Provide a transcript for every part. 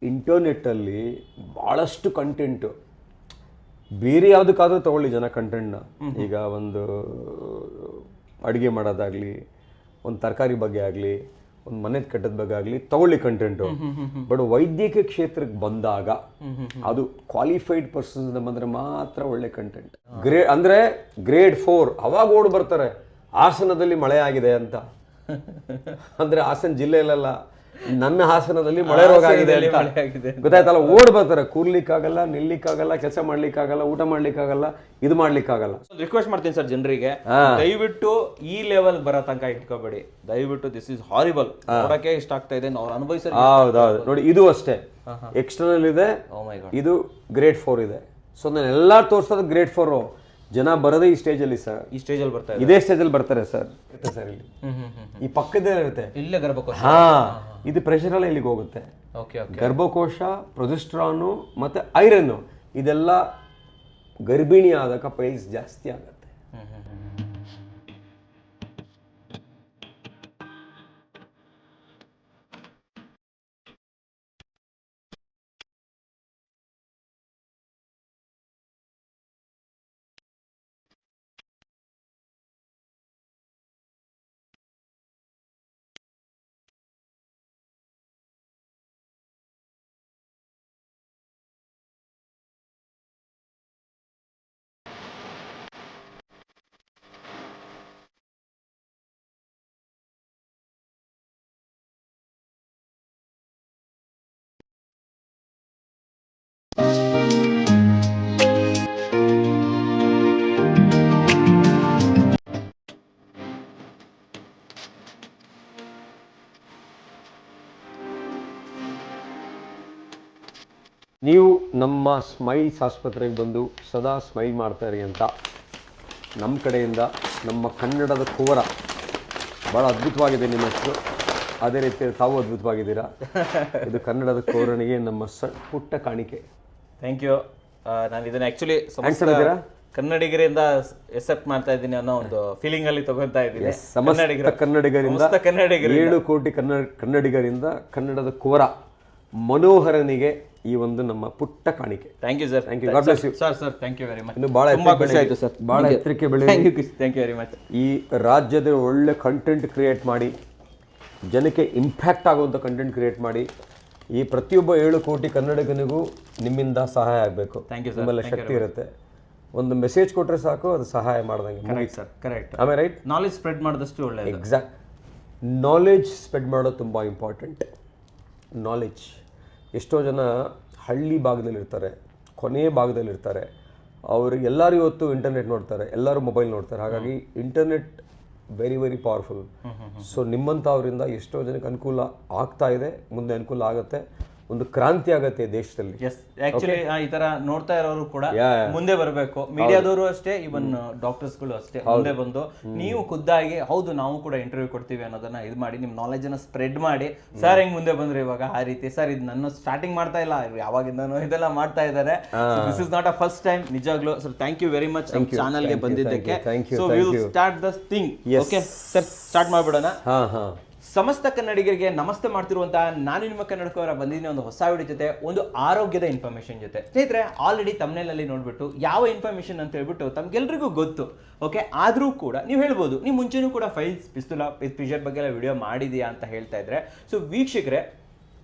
ಇಂಟರ್ನೆಟ್ಟಲ್ಲಿ ಭಾಳಷ್ಟು ಕಂಟೆಂಟು ಬೇರೆ ಯಾವುದಕ್ಕಾದ್ರೂ ತಗೊಳ್ಳಿ ಜನ ಕಂಟೆಂಟ್ನ. ಈಗ ಒಂದು ಅಡುಗೆ ಮಾಡೋದಾಗಲಿ, ಒಂದು ತರಕಾರಿ ಬಗ್ಗೆ ಆಗಲಿ, ಒಂದು ಮನೆ ಕಟ್ಟದ ಬಗ್ಗೆ ಆಗಲಿ ತಗೊಳ್ಳಿ ಕಂಟೆಂಟು. ಬಟ್ ವೈದ್ಯಕೀಯ ಕ್ಷೇತ್ರಕ್ಕೆ ಬಂದಾಗ ಅದು ಕ್ವಾಲಿಫೈಡ್ ಪರ್ಸನ್ಸ್ ಬಂದರೆ ಮಾತ್ರ ಒಳ್ಳೆ ಕಂಟೆಂಟ್. ಅಂದರೆ ಗ್ರೇಡ್ 4 ಅವಾಗ ಓಡ್ ಬರ್ತಾರೆ ಹಾಸನದಲ್ಲಿ ಮಳೆ ಆಗಿದೆ ಅಂತ. ಅಂದರೆ ಹಾಸನ ಜಿಲ್ಲೆಯಲ್ಲ, ನನ್ನ ಹಾಸನದಲ್ಲಿ ಮಳೆ ರೋಗ ಆಗಿದೆ ಅಂತ ಗೊತ್ತಾಯ್ತಲ್ಲ, ಓಡ್ ಬರ್ತಾರೆ. ಕೂರ್ಲಿಕ್ಕಾಗಲ್ಲ, ನಿಲ್ಲಿಕ್ಕಾಗಲ್ಲ, ಕೆಲಸ ಮಾಡ್ಲಿಕ್ಕಾಗಲ್ಲ, ಊಟ ಮಾಡ್ಲಿಕ್ಕಾಗಲ್ಲ, ಇದು ಮಾಡ್ಲಿಕ್ಕಾಗಲ್ಲ. ರಿಕ್ವೆಸ್ಟ್ ಮಾಡ್ತೀನಿ ಸರ್ ಜನರಿಗೆ, ದಯವಿಟ್ಟು ಈ ಲೆವೆಲ್ ಬರೋ ತನಕ ಇಟ್ಕೋಬೇಡಿ ದಯವಿಟ್ಟು. This is horrible. ನೋಡಕ್ಕೆ ಇಷ್ಟ ಆಗ್ತಾ ಇದೆ, ಅವ್ರು ಅನುಭವಿಸ. ಹೌದೌದು ನೋಡಿ, ಇದು ಅಷ್ಟೇ ಎಕ್ಸ್ಟರ್ನಲ್ ಇದೆ, ಇದು ಗ್ರೇಡ್ 4 ಇದೆ. ಸೊ ನಾನು ಎಲ್ಲ ತೋರಿಸೋದು ಗ್ರೇಡ್ 4. ಜನ ಬರೋದೇ ಈ ಸ್ಟೇಜಲ್ಲಿ ಸರ್, ಈ ಸ್ಟೇಜಲ್ಲಿ ಬರ್ತಾರೆ, ಇದೇ ಸ್ಟೇಜಲ್ಲಿ ಬರ್ತಾರೆ ಸರ್. ಸರ್ ಇಲ್ಲಿ ಈ ಪಕ್ಕದೇ ಇರುತ್ತೆ, ಇಲ್ಲೇ ಗರ್ಭಕೋಶ. ಇದು ಪ್ರೆಷರ್ ಎಲ್ಲ ಇಲ್ಲಿಗೆ ಹೋಗುತ್ತೆ. ಗರ್ಭಕೋಶ, ಪ್ರೊಜೆಸ್ಟ್ರಾನು ಮತ್ತೆ ಐರನ್, ಇದೆಲ್ಲ ಗರ್ಭಿಣಿ ಆದಾಗ ಪೈಲ್ಸ್ ಜಾಸ್ತಿ ಆಗುತ್ತೆ. ನೀವು ನಮ್ಮ ಸ್ಮೈಲ್ಸ್ ಆಸ್ಪತ್ರೆಗೆ ಬಂದು ಸದಾ ಸ್ಮೈಲ್ ಮಾಡ್ತಾಯಿರಿ ಅಂತ ನಮ್ಮ ಕಡೆಯಿಂದ, ನಮ್ಮ ಕನ್ನಡದ ಕುವರ, ಭಾಳ ಅದ್ಭುತವಾಗಿದೆ ನಿಮ್ಮ ಹೆಸರು, ಅದೇ ರೀತಿ ತಾವು ಅದ್ಭುತವಾಗಿದ್ದೀರಾ. ಇದು ಕನ್ನಡದ ಕುವರನಿಗೆ ನಮ್ಮ ಪುಟ್ಟ ಕಾಣಿಕೆ. Thank you. ನಾನು ಇದನ್ನ ಆ್ಯಕ್ಚುಲಿ ಕನ್ನಡಿಗರಿಂದ ಎಕ್ಸೆಪ್ಟ್ ಮಾಡ್ತಾ ಇದ್ದೀನಿ ಅನ್ನೋ ಒಂದು ಫೀಲಿಂಗ್ ಅಲ್ಲಿ ತಗೊಂತಾ ಇದ್ದೀನಿ. ಸಮಸ್ತ ಕನ್ನಡಿಗರಿಂದ 7 ಕೋಟಿ ಕನ್ನಡಿಗರಿಂದ ಕನ್ನಡದ ಕುವರ ಮನೋಹರನಿಗೆ ಈ ಒಂದು ನಮ್ಮ ಪುಟ್ಟ ಕಾಣಿಕೆ. Thank you sir. Thank you. God bless you sir. Sir thank you very much. ಇನ್ನು ಭಾಳ ಖುಷಿ ಆಯಿತು ಸರ್, ಭಾಳ ಎತ್ತರಕ್ಕೆ ಬೆಳೆ. Thank you very much. ಈ ರಾಜ್ಯದ ಒಳ್ಳೆ ಕಂಟೆಂಟ್ ಕ್ರಿಯೇಟ್ ಮಾಡಿ, ಜನಕ್ಕೆ ಇಂಪ್ಯಾಕ್ಟ್ ಆಗುವಂಥ ಕಂಟೆಂಟ್ ಕ್ರಿಯೇಟ್ ಮಾಡಿ, ಈ ಪ್ರತಿಯೊಬ್ಬ 7 ಕೋಟಿ ಕನ್ನಡಿಗನಿಗೂ ನಿಮ್ಮಿಂದ ಸಹಾಯ ಆಗಬೇಕು. ನಿಮ್ಮೆಲ್ಲ ಶಕ್ತಿ ಇರುತ್ತೆ, ಒಂದು ಮೆಸೇಜ್ ಕೊಟ್ಟರೆ ಸಾಕು, ಅದು ಸಹಾಯ ಮಾಡ್ದಂಗೆ. Correct sir, correct. ಆಮೇಲೆ ರೈಟ್, ನಾಲೆಜ್ ಸ್ಪ್ರೆಡ್ ಮಾಡಿದಷ್ಟು ಒಳ್ಳೆಯದು. ಎಕ್ಸಾಕ್ಟ್. ನಾಲೆಜ್ ಸ್ಪ್ರೆಡ್ ಮಾಡೋದು ತುಂಬ ಇಂಪಾರ್ಟೆಂಟ್. ನಾಲೆಜ್, ಎಷ್ಟೋ ಜನ ಹಳ್ಳಿ ಭಾಗದಲ್ಲಿರ್ತಾರೆ, ಕೊನೆಯ ಭಾಗದಲ್ಲಿರ್ತಾರೆ, ಅವ್ರಿಗೆ ಎಲ್ಲರೂ ಇವತ್ತು ಇಂಟರ್ನೆಟ್ ನೋಡ್ತಾರೆ, ಎಲ್ಲರೂ ಮೊಬೈಲ್ ನೋಡ್ತಾರೆ. ಹಾಗಾಗಿ internet very very powerful. So ನಿಮ್ಮಂಥವರಿಂದ ಎಷ್ಟೋ ಜನಕ್ಕೆ ಅನುಕೂಲ ಆಗ್ತಾ ಇದೆ, ಮುಂದೆ ಅನುಕೂಲ ಆಗುತ್ತೆ, ಒಂದು ಕ್ರಾಂತಿ ಆಗತ್ತೆ ದೇಶದಲ್ಲಿ. ಎಸ್, ಆಕ್ಚುಲಿ ಈ ತರ ನೋಡ್ತಾ ಇರೋರು ಕೂಡ ಮುಂದೆ ಬರಬೇಕು. ಮೀಡಿಯಾದವರು ಅಷ್ಟೇ, ಇವನ್ ಡಾಕ್ಟರ್ಸ್ಗಳು ಅಷ್ಟೇ ಮುಂದೆ ಬಂದು ನೀವು ಖುದ್ದಾಗಿ ಹೌದು ನಾವು ಕೂಡ ಇಂಟರ್ವ್ಯೂ ಕೊಡ್ತೀವಿ ಅನ್ನೋದನ್ನ ಇದು ಮಾಡಿ ನಿಮ್ಮ ನಾಲೆಜ್ ಅನ್ನ ಸ್ಪ್ರೆಡ್ ಮಾಡಿ. ಸರ್ ಹೆಂಗ್ ಮುಂದೆ ಬಂದ್ರೆ ಇವಾಗ ಆ ರೀತಿ ಸರ್ ಇದು ನನ್ನ ಸ್ಟಾರ್ಟಿಂಗ್ ಮಾಡ್ತಾ ಇಲ್ಲ, ಯಾವಾಗಿಂದನೂ ಇದೆಲ್ಲ ಮಾಡ್ತಾ ಇದ್ದಾರೆ. This is not a first time ನಿಜಾಗ್ಲೂ. Sir thank you very much channel ಗೆ ಬಂದಿದ್ದಕ್ಕೆ. So we will start the thing. Okay sir, start ಮಾಡ್ಬಿಡೋಣ. ಸಮಸ್ತ ಕನ್ನಡಿಗರಿಗೆ ನಮಸ್ತೆ ಮಾಡ್ತಿರುವಂತಹ ನಾನು ನಿಮ್ಮ ಕನ್ನಡಕವರ ಬಂದಿದ್ದೀನಿ ಒಂದು ಹೊಸ ವಿಡಿಯೋ ಜೊತೆ, ಒಂದು ಆರೋಗ್ಯದ ಇನ್ಫಾರ್ಮೇಶನ್ ಜೊತೆ. ಸ್ನೇಹಿತರೆ, ಆಲ್ರೆಡಿ ತಮ್ನೇಲಲ್ಲಿ ನೋಡ್ಬಿಟ್ಟು ಯಾವ ಇನ್ಫಾರ್ಮೇಶನ್ ಅಂತ ಹೇಳ್ಬಿಟ್ಟು ತಮ್ಗೆಲ್ರಿಗೂ ಗೊತ್ತು. ಓಕೆ, ಆದರೂ ಕೂಡ ನೀವು ಹೇಳ್ಬೋದು ನೀವು ಮುಂಚೆನೂ ಕೂಡ ಫೈಲ್ಸ್, ಪಿಸ್ಟುಲಾ ಬಗ್ಗೆ ಎಲ್ಲ ವಿಡಿಯೋ ಮಾಡಿದೀಯಾ ಅಂತ ಹೇಳ್ತಾ ಇದ್ರೆ. ಸೊ ವೀಕ್ಷಕರೇ,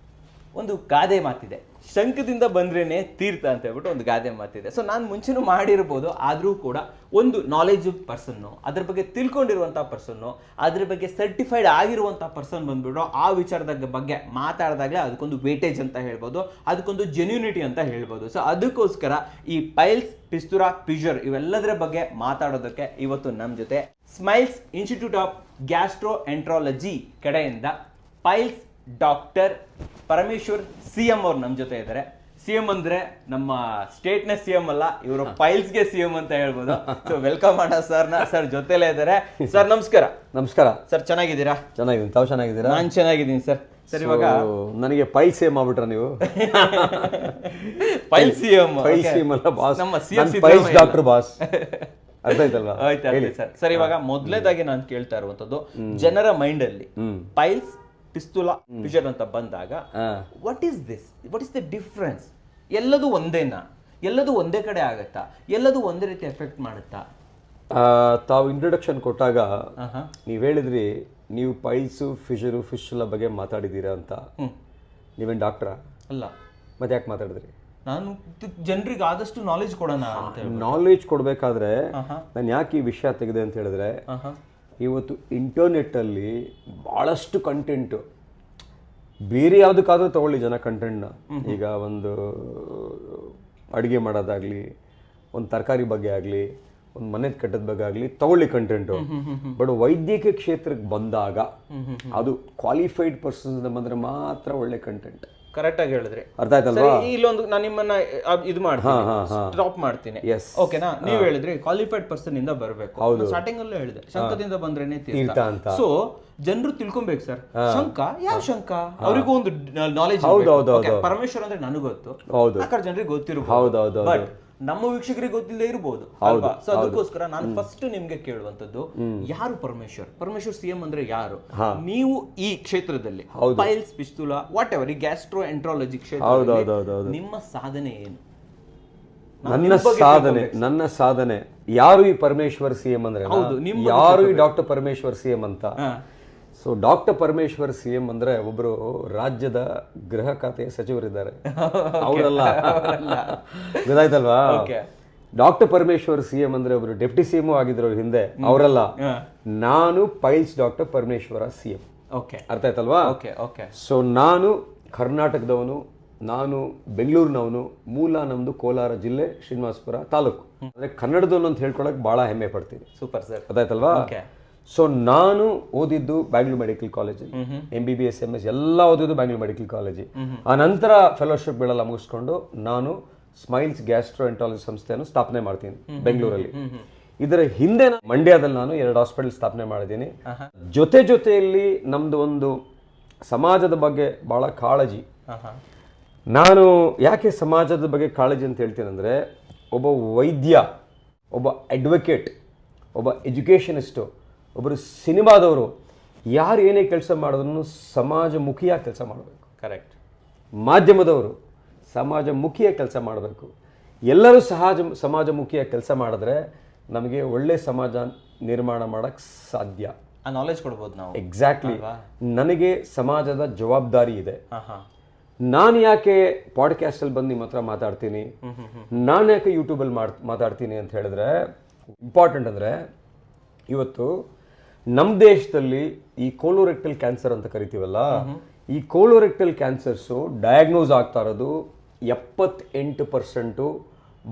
ಒಂದು ಗಾದೆ ಮಾತಿದೆ, ಶಂಕದಿಂದ ಬಂದ್ರೇನೆ ತೀರ್ಥ ಅಂತ ಹೇಳ್ಬಿಟ್ಟು ಒಂದು ಗಾದೆ ಮಾತಿದೆ. ಸೊ ನಾನು ಮುಂಚೆನೂ ಮಾಡಿರ್ಬೋದು, ಆದರೂ ಕೂಡ ಒಂದು ನಾಲೆಜ್ ಪರ್ಸನ್ನು, ಅದ್ರ ಬಗ್ಗೆ ತಿಳ್ಕೊಂಡಿರುವಂಥ ಪರ್ಸನ್ನು, ಅದ್ರ ಬಗ್ಗೆ ಸರ್ಟಿಫೈಡ್ ಆಗಿರುವಂಥ ಪರ್ಸನ್ ಬಂದ್ಬಿಟ್ಟು ಆ ವಿಚಾರದ ಬಗ್ಗೆ ಮಾತಾಡಿದಾಗಲೇ ಅದಕ್ಕೊಂದು ವೇಟೇಜ್ ಅಂತ ಹೇಳ್ಬೋದು, ಅದಕ್ಕೊಂದು ಜೆನ್ಯೂನಿಟಿ ಅಂತ ಹೇಳ್ಬೋದು. ಸೊ ಅದಕ್ಕೋಸ್ಕರ ಈ ಪೈಲ್ಸ್, ಪಿಸ್ತುರಾ, ಪಿಜರ್ ಇವೆಲ್ಲದರ ಬಗ್ಗೆ ಮಾತಾಡೋದಕ್ಕೆ ಇವತ್ತು ನಮ್ಮ ಜೊತೆ ಸ್ಮೈಲ್ಸ್ ಇನ್ಸ್ಟಿಟ್ಯೂಟ್ ಆಫ್ ಗ್ಯಾಸ್ಟ್ರೋಎಂಟ್ರಾಲಜಿ ಕಡೆಯಿಂದ ಪೈಲ್ಸ್ ಡಾಕ್ಟರ್ ಪರಮೇಶ್ವರ್ CM ಅವ್ರು ನಮ್ಮ ಜೊತೆ ಇದ್ದಾರೆ. CM ಅಂದ್ರೆ ನಮ್ಮ ಸ್ಟೇಟ್ ನ CM ಅಲ್ಲ, ಇವರು ಪೈಲ್ಸ್ ಗೆ CM ಅಂತ ಹೇಳ್ಬೋದು. ಸೊ ವೆಲ್ಕಮ್ ಮಾಡೋಣ ಸರ್ನ. ಸರ್ ಜೊತೆಲೇ ಇದ್ದಾರೆ. ಸರ್ ನಮಸ್ಕಾರ. ನಮಸ್ಕಾರ ಸರ್, ಚೆನ್ನಾಗಿದ್ದೀರಾ? ಚೆನ್ನಾಗಿದ್ದೀನಿ, ತಾವು ಚೆನ್ನಾಗಿದ್ದೀರಾ? ನಾನು ಚೆನ್ನಾಗಿದ್ದೀನಿ ಸರ್. ಸರ್ ಇವಾಗ ನನಗೆ ಪೈಲ್ CM ಆಗ್ಬಿಟ್ರ ನೀವು? ಪೈಲ್ CM ಅಲ್ಲ ಬಾಸ್, ನಮ್ಮ CM ಪೈಲ್ಸ್ ಡಾಕ್ಟರ್ ಬಾಸ್. ಅರ್ಥ ಆಯ್ತಲ್ವಾ? ಸರ್, ಇವಾಗ ಮೊದಲನೇದಾಗಿ ನಾನು ಕೇಳ್ತಾ ಇರುವಂತದ್ದು, ಜನರ ಮೈಂಡ್ ಅಲ್ಲಿ ಪೈಲ್ಸ್, ಪಿಸ್ತೂಲಾ ಫಿಶರ್ ಅಂತ ಬಂದಾಗ ವಾಟ್ ಈಸ್ ದ ಡಿಫ್ರೆನ್ಸ್? ಎಲ್ಲದೂ ಒಂದೇನಾ? ಎಲ್ಲದೂ ಒಂದೇ ಕಡೆ ಆಗತ್ತಾ? ಎಲ್ಲದೂ ಒಂದೇ ರೀತಿ ಎಫೆಕ್ಟ್ ಮಾಡುತ್ತಾ? ತಾವು ಇಂಟ್ರೊಡಕ್ಷನ್ ಕೊಟ್ಟಾಗ ನೀವು ಹೇಳಿದ್ರಿ ನೀವು ಪೈಲ್ಸು ಫಿಶರು ಫಿಶುಲ ಬಗ್ಗೆ ಮಾತಾಡಿದ್ದೀರಾ ಅಂತ. ನೀವೇನು ಡಾಕ್ಟ್ರಾ? ಅಲ್ಲ. ಮತ್ತೆ ಯಾಕೆ ಮಾತಾಡಿದ್ರಿ? ನಾನು ಜನರಿಗೆ ಆದಷ್ಟು ನಾಲೆಜ್ ಕೊಡೋಣ ಅಂತ. ನಾಲೆಜ್ ಕೊಡಬೇಕಾದ್ರೆ ನಾನು ಯಾಕೆ ಈ ವಿಷಯ ತೆಗೆದೆ ಅಂತ ಹೇಳಿದ್ರೆ, ಇವತ್ತು ಇಂಟರ್ನೆಟ್ಟಲ್ಲಿ ಭಾಳಷ್ಟು ಕಂಟೆಂಟು, ಬೇರೆ ಯಾವುದಕ್ಕಾದ್ರೂ ತಗೊಳ್ಳಿ ಜನ ಕಂಟೆಂಟ್ನ. ಈಗ ಒಂದು ಅಡುಗೆ ಮಾಡೋದಾಗಲಿ, ಒಂದು ತರಕಾರಿ ಬಗ್ಗೆ ಆಗಲಿ, ಒಂದು ಮನೆ ಕಟ್ಟದ ಬಗ್ಗೆ ಆಗಲಿ ತಗೊಳ್ಳಿ ಕಂಟೆಂಟು. ಬಟ್ ವೈದ್ಯಕೀಯ ಕ್ಷೇತ್ರಕ್ಕೆ ಬಂದಾಗ ಅದು ಕ್ವಾಲಿಫೈಡ್ ಪರ್ಸನ್ಸ್ ಬಂದರೆ ಮಾತ್ರ ಒಳ್ಳೆ ಕಂಟೆಂಟ್. ಕರೆಕ್ಟ್ ಆಗಿ ಹೇಳಿದ್ರಿ. ಅರ್ಥ ಆಯ್ತಲ್ವಾ? ಇಲ್ಲೊಂದು ನಾನು ನಿಮ್ಮನ್ನ ಇದು ಮಾಡ್ತೀನಿ, ಸ್ಟಾಪ್ ಮಾಡ್ತೀನಿ. ಓಕೆನಾ? ನೀವು ಹೇಳಿದ್ರಿ ಕ್ವಾಲಿಫೈಡ್ ಪರ್ಸನ್ ಇಂದ ಬರಬೇಕು. ಸ್ಟಾರ್ಟಿಂಗ್ ಅಲ್ಲೂ ಹೇಳಿದೆ ಶಂಕದಿಂದ ಬಂದ್ರೇನೆ ತೀರ್ಥ ಅಂತ. ಸೊ ಜನರು ತಿಳ್ಕೊಬೇಕು ಸರ್, ಶಂಕ ಯಾವ ಶಂಕ, ಅವರಿಗೂ ಒಂದು ನಾಲೆಜ್. ಪರಮೇಶ್ವರ್ ಅಂದ್ರೆ ನನಗೆ ಗೊತ್ತು, ಜನರಿಗೆ ಗೊತ್ತಿರಬಹುದು, ಬಟ್ ನಮ್ಮ ವೀಕ್ಷಕರಿಗೆ ಗೊತ್ತಿಲ್ಲದೆ ಇರಬಹುದು ಅಲ್ವಾ? ಸೊ ಅದಕ್ಕೋಸ್ಕರ ನಾನು ಫಸ್ಟ್ ನಿಮ್ಗೆ ಕೇಳುವಂತದ್ದು, ಯಾರು ಪರಮೇಶ್ವರ್ ಸಿಎಂ ಅಂದ್ರೆ ಯಾರು? ನೀವು ಈ ಕ್ಷೇತ್ರದಲ್ಲಿ ಪೈಲ್ಸ್, ಪಿಸ್ತೂಲಾ, ವಾಟ್ ಎವರ್, ಈ ಗ್ಯಾಸ್ಟ್ರೋ ಎಂಟ್ರಾಲಜಿ ಕ್ಷೇತ್ರದಲ್ಲಿ ನಿಮ್ಮ ಸಾಧನೆ ಏನು? ನನ್ನ ಸಾಧನೆ ಯಾರು ಈ ಪರಮೇಶ್ವರ್ ಸಿಎಂ ಅಂದ್ರೆ, ಯಾರು ಈ ಡಾಕ್ಟರ್ ಪರಮೇಶ್ವರ್ ಸಿಎಂ ಅಂತ. ಸೊ ಡಾಕ್ಟರ್ ಪರಮೇಶ್ವರ್ ಸಿಎಂ ಅಂದ್ರೆ ಒಬ್ಬರು ರಾಜ್ಯದ ಗೃಹ ಖಾತೆಯ ಸಚಿವರಿದ್ದಾರೆ, ಅವರಲ್ಲ. ಗೊತ್ತಾಯ್ತಲ್ವಾ? ಡಾಕ್ಟರ್ ಪರಮೇಶ್ವರ್ ಸಿಎಂ ಅಂದ್ರೆ ಒಬ್ರು ಡೆಪ್ಟಿ ಸಿಎಂ ಆಗಿದ್ರು ಹಿಂದೆ, ಅವರಲ್ಲ. ನಾನು ಪೈಲ್ಸ್ ಡಾಕ್ಟರ್ ಪರಮೇಶ್ವರ ಸಿಎಂ. ಅರ್ಥ ಆಯ್ತಲ್ವಾ? ಸೊ ನಾನು ಕರ್ನಾಟಕದವನು, ನಾನು ಬೆಂಗಳೂರಿನವನು, ಮೂಲ ನಮ್ದು ಕೋಲಾರ ಜಿಲ್ಲೆ, ಶ್ರೀನಿವಾಸಪುರ ತಾಲೂಕು. ಅಂದ್ರೆ ಕನ್ನಡದವನು ಅಂತ ಹೇಳ್ಕೊಳಕ್ ಬಹಳ ಹೆಮ್ಮೆ ಪಡ್ತೀನಿ. Super sir. ಅದಾಯ್ತಲ್ವಾ? ಸೊ ನಾನು ಓದಿದ್ದು ಬ್ಯಾಂಗ್ಳೂರ್ ಮೆಡಿಕಲ್ ಕಾಲೇಜಲ್ಲಿ, MBBS MS ಎಲ್ಲ ಓದಿದ್ದು ಬ್ಯಾಂಗ್ಳೂರ್ ಮೆಡಿಕಲ್ ಕಾಲೇಜಿ. ಆ ನಂತರ ಫೆಲೋಶಿಪ್ಗಳೆಲ್ಲ ಮುಗಿಸ್ಕೊಂಡು ನಾನು ಸ್ಮೈಲ್ಸ್ ಗ್ಯಾಸ್ಟ್ರೋ ಎಂಟ್ರಾಲಜಿ ಸಂಸ್ಥೆಯನ್ನು ಸ್ಥಾಪನೆ ಮಾಡ್ತೀನಿ ಬೆಂಗಳೂರಲ್ಲಿ. ಇದರ ಹಿಂದೆ ಮಂಡ್ಯದಲ್ಲಿ ನಾನು 2 ಹಾಸ್ಪಿಟಲ್ ಸ್ಥಾಪನೆ ಮಾಡಿದ್ದೀನಿ. ಜೊತೆಯಲ್ಲಿ ನಮ್ದು ಒಂದು ಸಮಾಜದ ಬಗ್ಗೆ ಬಹಳ ಕಾಳಜಿ. ನಾನು ಯಾಕೆ ಸಮಾಜದ ಬಗ್ಗೆ ಕಾಳಜಿ ಅಂತ ಹೇಳ್ತೀನಿ ಅಂದರೆ, ಒಬ್ಬ ವೈದ್ಯ, ಒಬ್ಬ ಅಡ್ವೊಕೇಟ್, ಒಬ್ಬ ಎಜುಕೇಷನಿಸ್ಟು, ಒಬ್ಬರು ಸಿನಿಮಾದವರು, ಯಾರು ಏನೇ ಕೆಲಸ ಮಾಡಿದ್ರು ಸಮಾಜಮುಖಿಯಾಗಿ ಕೆಲಸ ಮಾಡಬೇಕು. ಕರೆಕ್ಟ್. ಮಾಧ್ಯಮದವರು ಸಮಾಜಮುಖಿಯಾಗಿ ಕೆಲಸ ಮಾಡಬೇಕು. ಎಲ್ಲರೂ ಸಮಾಜಮುಖಿಯಾಗಿ ಕೆಲಸ ಮಾಡಿದ್ರೆ ನಮಗೆ ಒಳ್ಳೆ ಸಮಾಜ ನಿರ್ಮಾಣ ಮಾಡೋಕ್ಕೆ ಸಾಧ್ಯ. ಆ ನಾಲೆಜ್ ಕೊಡ್ಬೋದು ನಾವು. ಎಕ್ಸಾಕ್ಟ್ಲಿ. ನನಗೆ ಸಮಾಜದ ಜವಾಬ್ದಾರಿ ಇದೆ. ನಾನು ಯಾಕೆ ಪಾಡ್ಕಾಸ್ಟಲ್ಲಿ ಬಂದು ನಿಮ್ಮ ಹತ್ರ ಮಾತಾಡ್ತೀನಿ, ನಾನು ಯಾಕೆ ಯೂಟ್ಯೂಬಲ್ಲಿ ಮಾತಾಡ್ತೀನಿ ಅಂತ ಹೇಳಿದ್ರೆ, ಇಂಪಾರ್ಟೆಂಟ್ ಅಂದರೆ ಇವತ್ತು ನಮ್ಮ ದೇಶದಲ್ಲಿ ಈ ಕೋಲೋರೆಕ್ಟಲ್ ಕ್ಯಾನ್ಸರ್ ಅಂತ ಕರಿತೀವಲ್ಲ, ಈ ಕೋಲೋರೆಕ್ಟಲ್ ಕ್ಯಾನ್ಸರ್ಸು ಡಯಾಗ್ನೋಸ್ ಆಗ್ತಾ ಇರೋದು 78%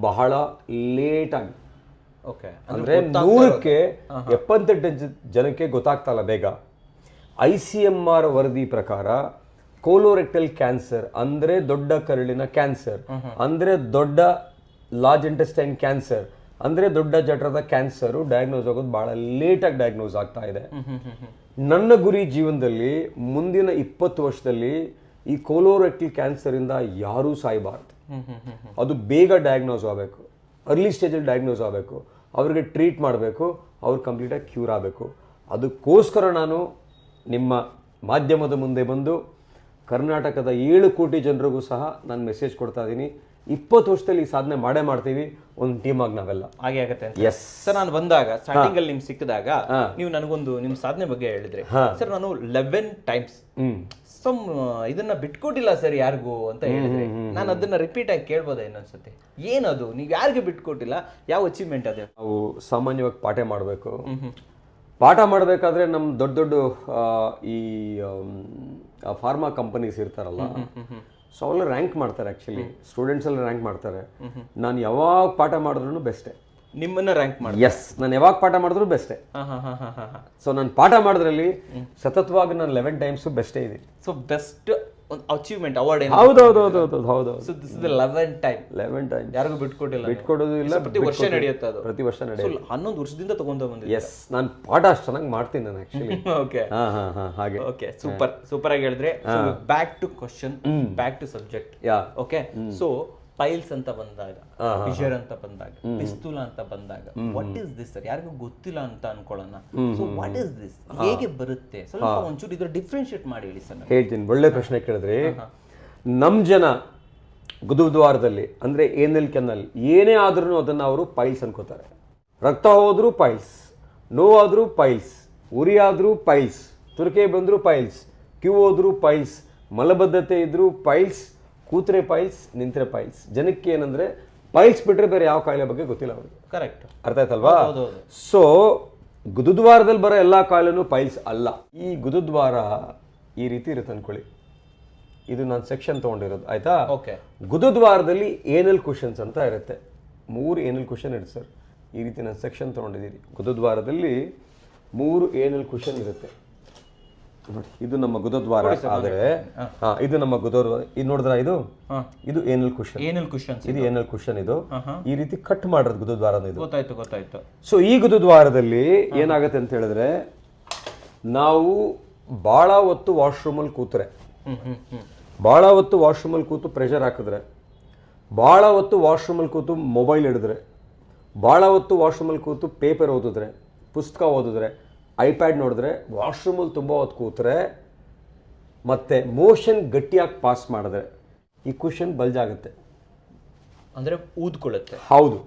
ಬಹಳ ಲೇಟಾಗಿ. ಅಂದರೆ 100ಕ್ಕೆ 78 ಜನಕ್ಕೆ ಗೊತ್ತಾಗ್ತಾ ಇಲ್ಲ ಬೇಗ. ICMR ವರದಿ ಪ್ರಕಾರ ಕೋಲೋರೆಕ್ಟಲ್ ಕ್ಯಾನ್ಸರ್ ಅಂದರೆ ದೊಡ್ಡ ಕರುಳಿನ ಕ್ಯಾನ್ಸರ್, ಅಂದರೆ ದೊಡ್ಡ ಲಾರ್ಜ್ ಇಂಟೆಸ್ಟೈನ್ ಕ್ಯಾನ್ಸರ್, ಅಂದರೆ ದೊಡ್ಡ ಜಠರದ ಕ್ಯಾನ್ಸರು ಡಯಾಗ್ನೋಸ್ ಆಗೋದು ಭಾಳ ಲೇಟಾಗಿ ಡಯಾಗ್ನೋಸ್ ಆಗ್ತಾ ಇದೆ. ನನ್ನ ಗುರಿ ಜೀವನದಲ್ಲಿ ಮುಂದಿನ 20 ವರ್ಷದಲ್ಲಿ ಈ ಕೋಲೋರೆಕ್ಟಲ್ ಕ್ಯಾನ್ಸರಿಂದ ಯಾರೂ ಸಾಯಬಾರ್ದು. ಅದು ಬೇಗ ಡಯಾಗ್ನೋಸ್ ಆಗಬೇಕು, ಅರ್ಲಿ ಸ್ಟೇಜಲ್ಲಿ ಡಯಾಗ್ನೋಸ್ ಆಗಬೇಕು, ಅವ್ರಿಗೆ ಟ್ರೀಟ್ ಮಾಡಬೇಕು, ಅವ್ರು ಕಂಪ್ಲೀಟಾಗಿ ಕ್ಯೂರ್ ಆಗಬೇಕು. ಅದಕ್ಕೋಸ್ಕರ ನಾನು ನಿಮ್ಮ ಮಾಧ್ಯಮದ ಮುಂದೆ ಬಂದು ಕರ್ನಾಟಕದ 7 ಕೋಟಿ ಜನರಿಗೂ ಸಹ ನಾನು ಮೆಸೇಜ್ ಕೊಡ್ತಾ ಇದ್ದೀನಿ. 20 ವರ್ಷದಲ್ಲಿ ಈ ಸಾಧನೆ ಮಾಡೇ ಮಾಡ್ತೀವಿ, ಒಂದು ಟೀಮ್ ಆಗಿ ನಾವೆಲ್ಲ. ಹಾಗೆ ಆಗುತ್ತೆ ಎಸ್ ಸರ್. ನಾನು ಬಂದಾಗ ಸ್ಟಾರ್ಟಿಂಗ್ ಅಲ್ಲಿ ನಿಮ್ಗೆ ಸಿಕ್ಕಿದಾಗ ನೀವು ನನಗೊಂದು ನಿಮ್ಮ ಸಾಧನೆ ಬಗ್ಗೆ ಹೇಳಿದ್ರಿ ಸರ್. ನಾನು 11 ಟೈಮ್ಸ್ ಇದನ್ನ ಬಿಟ್ಕೊಟ್ಟಿಲ್ಲ ಸರ್ ಯಾರಿಗೂ ಅಂತ ಹೇಳಿದ್ರಿ. ನಾನು ಅದನ್ನ ರಿಪೀಟ್ ಆಗಿ ಕೇಳ್ಬೋದಾ ಇನ್ನೊಂದ್ಸತಿ? ಏನದು ನೀವು ಯಾರಿಗೆ ಬಿಟ್ಕೊಟ್ಟಿಲ್ಲ, ಯಾವ ಅಚೀವ್ಮೆಂಟ್ ಅದೇ? ನಾವು ಸಾಮಾನ್ಯವಾಗಿ ಪಾಠ ಮಾಡಬೇಕು. ಪಾಠ ಮಾಡಬೇಕಾದ್ರೆ ನಮ್ಮ ದೊಡ್ಡ ಈ ಫಾರ್ಮಾ ಕಂಪನೀಸ್ ಇರ್ತಾರಲ್ಲ, ಸೊ ಅವೆಲ್ಲ ರ್ಯಾಂಕ್ ಮಾಡ್ತಾರೆ. ಆ್ಯಕ್ಚುಲಿ ಸ್ಟೂಡೆಂಟ್ಸ್ ಎಲ್ಲ ರ್ಯಾಂಕ್ ಮಾಡ್ತಾರೆ. ನಾನು ಯಾವಾಗ ಪಾಠ ಮಾಡಿದ್ರು ಬೆಸ್ಟೇ. ನಿಮ್ಮನ್ನ ರ್ಯಾಂಕ್ ಮಾಡಿ? ಎಸ್, ನಾನು ಯಾವಾಗ ಪಾಠ ಮಾಡಿದ್ರು ಬೆಸ್ಟೇ. ಸೊ ನಾನು ಪಾಠ ಮಾಡೋದ್ರಲ್ಲಿ ಸತತವಾಗಿ ನಾನು 11 ಟೈಮ್ಸ್ ಬೆಸ್ಟೇ ಇದೆ. ಸೊ ಬೆಸ್ಟ್ ಅಚೀವ್ಮೆಂಟ್ ಅವಾರ್ಡ್ ಏನು? ಹೌದು. So this is the 11 time ಯಾರಿಗೂ ಬಿಟ್ಕೊಡೋದು ಇಲ್ಲ. ಪ್ರತಿ ವರ್ಷ ನಡೆಯುತ್ತೆ ಅದು. ಪ್ರತಿ ವರ್ಷ ನಡೆಯುತ್ತೆ. 11 ವರ್ಷದಿಂದ ತಗೊಂಡು ಬಂದಿದ್ದೆ. ಎಸ್, ನಾನು ಪಾಠ ಅಷ್ಟು ಚೆನ್ನಾಗಿ ಮಾಡ್ತೀನಿ ನಾನು ಆಕ್ಚುಲಿ. ಓಕೆ ಹಾಗೆ. ಓಕೆ, ಸೂಪರ್ ಆಗಿ ಹೇಳಿದ್ರೆ. Back to question, back to subject. Okay, so piles ಅಂತ ಬಂದಾಗ, ಫಿಷರ್ ಅಂತ ಬಂದಾಗ, ಪಿಸ್ತೂಲ ಅಂತ ಬಂದಾಗ, ವಾಟ್ ಇಸ್ ದಿಸ್ ಸರ್? ಯಾರಿಗೂ ಗೊತ್ತಿಲ್ಲ ಅಂತ ಅನ್ಕೊಳ್ಳೋಣ. ಸೊ ವಾಟ್ ಇಸ್ ದಿಸ್, ಹೇಗೆ ಬರುತ್ತೆ, ಸ್ವಲ್ಪ ಒಂಚೂರು ಇದ್ರ ಡಿಫ್ರೆನ್ಶಿಯೇಟ್ ಮಾಡಿ ಹೇಳಿ ಸರ್. ಹೇಳ್ತೀನಿ, ಒಳ್ಳೆ ಪ್ರಶ್ನೆ ಕೇಳಿದ್ರಿ. ನಮ್ ಜನ ಗುದದ್ವಾರದಲ್ಲಿ ಅಂದ್ರೆ ಏನಲ್ ಕೆನಲ್ ಏನೇ ಆದ್ರೂ ಅದನ್ನ ಅವರು ಪೈಲ್ಸ್ ಅನ್ಕೋತಾರೆ. ರಕ್ತ ಹೋದ್ರೂ ಪೈಲ್ಸ್, ನೋವಾದ್ರೂ ಪೈಲ್ಸ್, ಉರಿ ಆದ್ರೂ ಪೈಲ್ಸ್, ತುರಿಕೆ ಬಂದ್ರು ಪೈಲ್ಸ್, ಕ್ಯೂ ಹೋದ್ರು ಪೈಲ್ಸ್, ಮಲಬದ್ಧತೆ ಇದ್ರು ಪೈಲ್ಸ್, ಕೂತ್ರೆ ಪೈಲ್ಸ್, ನಿಂತ್ರೆ ಪೈಲ್ಸ್. ಜನಕ್ಕೆ ಏನಂದ್ರೆ ಪೈಲ್ಸ್ ಬಿಟ್ರೆ ಬೇರೆ ಯಾವ ಕಾಯಿಲೆ ಬಗ್ಗೆ ಗೊತ್ತಿಲ್ಲ ಅವ್ರಿಗೆ. ಕರೆಕ್ಟ್, ಅರ್ಥ ಆಯ್ತಲ್ವಾ? ಸೊ ಗುದದ್ವಾರದಲ್ಲಿ ಬರೋ ಎಲ್ಲಾ ಕಾಯಿಲೆನೂ ಪೈಲ್ಸ್ ಅಲ್ಲ. ಈ ಗುದದ್ವಾರ ಈ ರೀತಿ ಇರುತ್ತೆ ಅನ್ಕೊಳ್ಳಿ. ಇದು ನಾನು ಸೆಕ್ಷನ್ ತಗೊಂಡಿರೋದು, ಆಯ್ತಾ? ಓಕೆ. ಗುದದ್ವಾರದಲ್ಲಿ ಏನಲ್ ಕುಷನ್ಸ್ ಅಂತ ಇರುತ್ತೆ. 3 ಏನಲ್ ಕುಷನ್ ಇರುತ್ತೆ ಸರ್. ಈ ರೀತಿ ನಾನು ಸೆಕ್ಷನ್ ತಗೊಂಡಿದ್ದೀನಿ. ಗುದದ್ವಾರದಲ್ಲಿ 3 ಏನಲ್ ಕುಷನ್ ಇರುತ್ತೆ ನೋಡಿ. ಇದು ನಮ್ಮ ಗುದದ್ವಾರ ಆದರೆ ಇದು ನಮ್ಮ ಗುದದ್ವಾರ. ಇದು ನೋಡಿದ್ರ, ಇದು ಏನಲ್ ಕುಷನ್. ಏನಲ್ ಕುಷನ್, ಇದು ಏನಲ್ ಕುಷನ್. ಇದು ಈ ರೀತಿ ಕಟ್ ಮಾಡಿರೋದು ಗುದದ್ವಾರ. ಇದು ಗೊತ್ತಾಯ್ತು. ಸೊ ಈ ಗುದದ್ವಾರದಲ್ಲಿ ಏನಾಗುತ್ತೆ ಅಂತ ಹೇಳಿದ್ರೆ, ನಾವು ಬಹಳ ಹೊತ್ತು ವಾಶ್ರೂಮಲ್ಲಿ ಕೂತ್ರೆ, ಬಹಳ ಹೊತ್ತು ವಾಶ್ರೂಮಲ್ಲಿ ಕೂತು ಪ್ರೆಷರ್ ಹಾಕಿದ್ರೆ, ಬಹಳ ಹೊತ್ತು ವಾಶ್ರೂಮಲ್ಲಿ ಕೂತು ಮೊಬೈಲ್ ಹಿಡಿದ್ರೆ, ಭಾಳ ಹೊತ್ತು ವಾಶ್ರೂಮಲ್ಲಿ ಕೂತು ಪೇಪರ್ ಓದಿದ್ರೆ, ಪುಸ್ತಕ ಓದಿದ್ರೆ, ಐಪ್ಯಾಡ್ ನೋಡಿದ್ರೆ, ವಾಶ್ರೂಮಲ್ಲಿ ತುಂಬ ಹೊತ್ತು ಕೂತ್ರೆ, ಮತ್ತೆ ಮೋಷನ್ ಗಟ್ಟಿಯಾಗಿ ಪಾಸ್ ಮಾಡಿದ್ರೆ ಈ ಕುಷನ್ ಬಲ್ಜ್ ಆಗುತ್ತೆ. ಅಂದ್ರೆ ಊದ್ಕೊಳ್ಳುತ್ತೆ. ಹೌದು,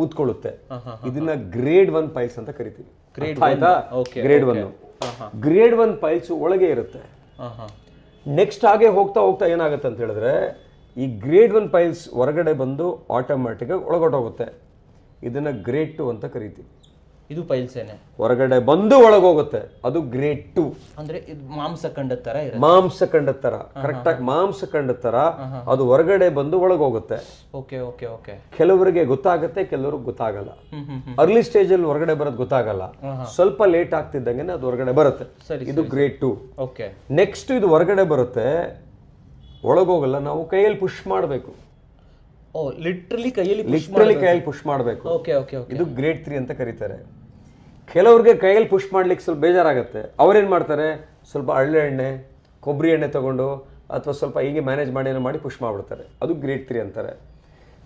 ಊದ್ಕೊಳ್ಳುತ್ತೆ. ಇದನ್ನ ಗ್ರೇಡ್ 1 ಪೈಲ್ಸ್ ಅಂತ ಕರಿತೀವಿ. ಆಯ್ತಾ? ಗ್ರೇಡ್ 1. ಗ್ರೇಡ್ 1 ಪೈಲ್ಸ್ ಒಳಗೆ ಇರುತ್ತೆ. ನೆಕ್ಸ್ಟ್ ಹಾಗೆ ಹೋಗ್ತಾ ಹೋಗ್ತಾ ಏನಾಗುತ್ತೆ ಅಂತ ಹೇಳಿದ್ರೆ, ಈ ಗ್ರೇಡ್ 1 ಪೈಲ್ಸ್ ಹೊರಗಡೆ ಬಂದು ಆಟೋಮ್ಯಾಟಿಕ್ ಆಗಿ ಒಳಗೊಟ್ಟೋಗುತ್ತೆ. ಇದನ್ನ ಗ್ರೇಡ್ 2 ಅಂತ ಕರಿತೀವಿ. ಇದು ಪೈಲ್ಸ್ ಏನೆ, ಹೊರಗಡೆ ಬಂದು ಒಳಗೋಗುತ್ತೆ, ಅದು ಗ್ರೇಡ್ 2. ಅಂದ್ರೆ ಇದು ಮಾಂಸಖಂಡದ ತರ ಇರುತ್ತೆ. ಮಾಂಸಖಂಡದ ತರ, ಕರೆಕ್ಟ್ ಆಗಿ ಮಾಂಸಖಂಡದ ತರ ಅದು ಹೊರಗಡೆ ಬಂದು ಒಳಗೋಗುತ್ತೆ. Okay okay okay. ಕೆಲವರಿಗೆ ಗೊತ್ತಾಗುತ್ತೆ, ಕೆಲವರಿಗೆ ಗೊತ್ತಾಗಲ್ಲ. ಅರ್ಲಿ ಸ್ಟೇಜ್ ಅಲ್ಲಿ ಹೊರಗಡೆ ಬರೋದು ಗೊತ್ತಾಗಲ್ಲ, ಸ್ವಲ್ಪ ಲೇಟ್ ಆಗ್ತಿದ್ದಂಗೆ ಅದು ಹೊರಗಡೆ ಬರುತ್ತೆ. ಇದು ಗ್ರೇಡ್ 2. ಓಕೆ. ನೆಕ್ಸ್ಟ್ ಇದು ಹೊರಗಡೆ ಬರುತ್ತೆ, ಒಳಗೋಗಲ್ಲ, ನಾವು ಕೈಯಲ್ಲಿ ಪುಷ್ ಮಾಡಬೇಕು. ಓ, ಲಿಟ್ರಲಿ ಕೈಯಲ್ಲಿ ಪುಷ್ ಮಾಡಬೇಕು. Okay okay okay. ಇದು ಗ್ರೇಡ್ 3 ಅಂತ ಕರೀತಾರೆ. ಕೆಲವ್ರಿಗೆ ಕೈಯಲ್ಲಿ ಪುಷ್ ಮಾಡ್ಲಿಕ್ಕೆ ಸ್ವಲ್ಪ ಬೇಜಾರಾಗುತ್ತೆ. ಅವ್ರೇನ್ ಮಾಡ್ತಾರೆ, ಸ್ವಲ್ಪ ಹಳ್ಳೆ ಎಣ್ಣೆ, ಕೊಬ್ಬರಿ ಎಣ್ಣೆ ತಗೊಂಡು ಅಥವಾ ಸ್ವಲ್ಪ ಹೀಗೆ ಮ್ಯಾನೇಜ್ ಮಾಡಿ ಪುಷ್ ಮಾಡ್ಬಿಡ್ತಾರೆ. ಅದು ಗ್ರೇಡ್ 3 ಅಂತಾರೆ.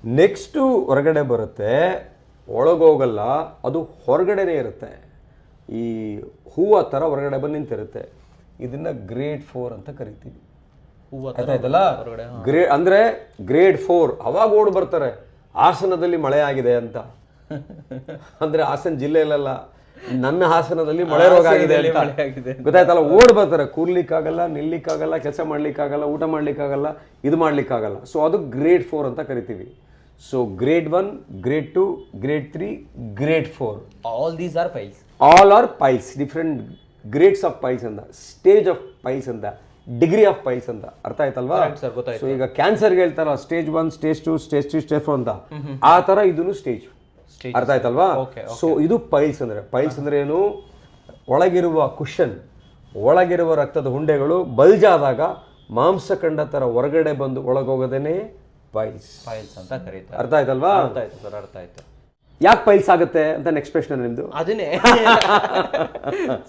ನೆಕ್ಸ್ಟು ಹೊರಗಡೆ ಬರುತ್ತೆ, ಒಳಗೋಗಲ್ಲ, ಅದು ಹೊರಗಡೆನೇ ಇರುತ್ತೆ. ಈ ಹೂವು ಥರ ಹೊರಗಡೆ ಬಂದು ನಿಂತಿರುತ್ತೆ. ಇದನ್ನ ಗ್ರೇಡ್ 4 ಅಂತ ಕರಿತೀವಿ. ಆಯ್ತಾಯ್ತಲ್ಲ? ಗ್ರೇಡ್ ಅಂದ್ರೆ ಗ್ರೇಡ್ 4. ಅವಾಗ ಓಡ್ ಬರ್ತಾರೆ, ಹಾಸನದಲ್ಲಿ ಮಳೆ ಆಗಿದೆ ಅಂತ. ಅಂದ್ರೆ ಹಾಸನ ಜಿಲ್ಲೆಯಲ್ಲ, ನನ್ನ ಹಾಸನದಲ್ಲಿ ಮಳೆ ರೋಗ ಆಗಿದೆ ಅಂತ ಗೊತ್ತಾಯ್ತಲ್ಲ, ಓಡ್ ಬರ್ತಾರೆ. ಕೂರ್ಲಿಕ್ಕಾಗಲ್ಲ, ನಿಲ್ಲಿಕ್ಕಾಗಲ್ಲ, ಕೆಲಸ ಮಾಡ್ಲಿಕ್ಕಾಗಲ್ಲ, ಊಟ ಮಾಡ್ಲಿಕ್ಕಾಗಲ್ಲ, ಇದು ಮಾಡ್ಲಿಕ್ಕಾಗಲ್ಲ. ಸೊ ಅದು ಗ್ರೇಡ್ 4 ಅಂತ ಕರಿತೀವಿ. So grade 1, grade 2, grade 3, grade 4. All these are piles. All are piles. Different grades of piles ಅಂತ, ಸ್ಟೇಜ್ ಆಫ್ ಪೈಲ್ಸ್ ಅಂತ, ಡಿಗ್ರಿ ಆಫ್ ಪೈಲ್ಸ್ ಅಂತ. ಅರ್ಥ ಆಯ್ತಲ್ವಾ? ಸೊ ಈಗ ಕ್ಯಾನ್ಸರ್ಗೆ ಹೇಳ್ತಾರ ಸ್ಟೇಜ್ 1, ಸ್ಟೇಜ್ 2, ಸ್ಟೇಜ್ 3, ಸ್ಟೇಜ್ 4 ಅಂತ. ಆ ತರ ಇದನ್ನು ಸ್ಟೇಜ್. ಅರ್ಥ ಆಯ್ತಲ್ವಾ? ಸೊ ಇದು ಪೈಲ್ಸ್ ಅಂದ್ರೆ. ಪೈಲ್ಸ್ ಅಂದ್ರೆ ಏನು? ಒಳಗಿರುವ ಕುಷನ್, ಒಳಗಿರುವ ರಕ್ತದ ಹುಂಡೆಗಳು ಬಲ್ಜ್ ಆದಾಗ ಮಾಂಸಖಂಡ ತರ ಹೊರಗಡೆ ಬಂದು ಒಳಗೋಗೋದೇನೆ ಪೈಲ್ಸ್ ಅಂತ ಕರೀತಾರೆ. ಅರ್ಥ ಆಯ್ತಲ್ವಾ? ಅರ್ಥ ಆಯ್ತು ಸರ್, ಅರ್ಥ ಆಯ್ತು. ಯಾಕೆ ಪೈಲ್ಸ್ ಆಗುತ್ತೆ ಅಂತ ನೆಕ್ಸ್ಟ್ ಪ್ರಶ್ನೆ ನಿಮ್ದು. ಅದನ್ನೇ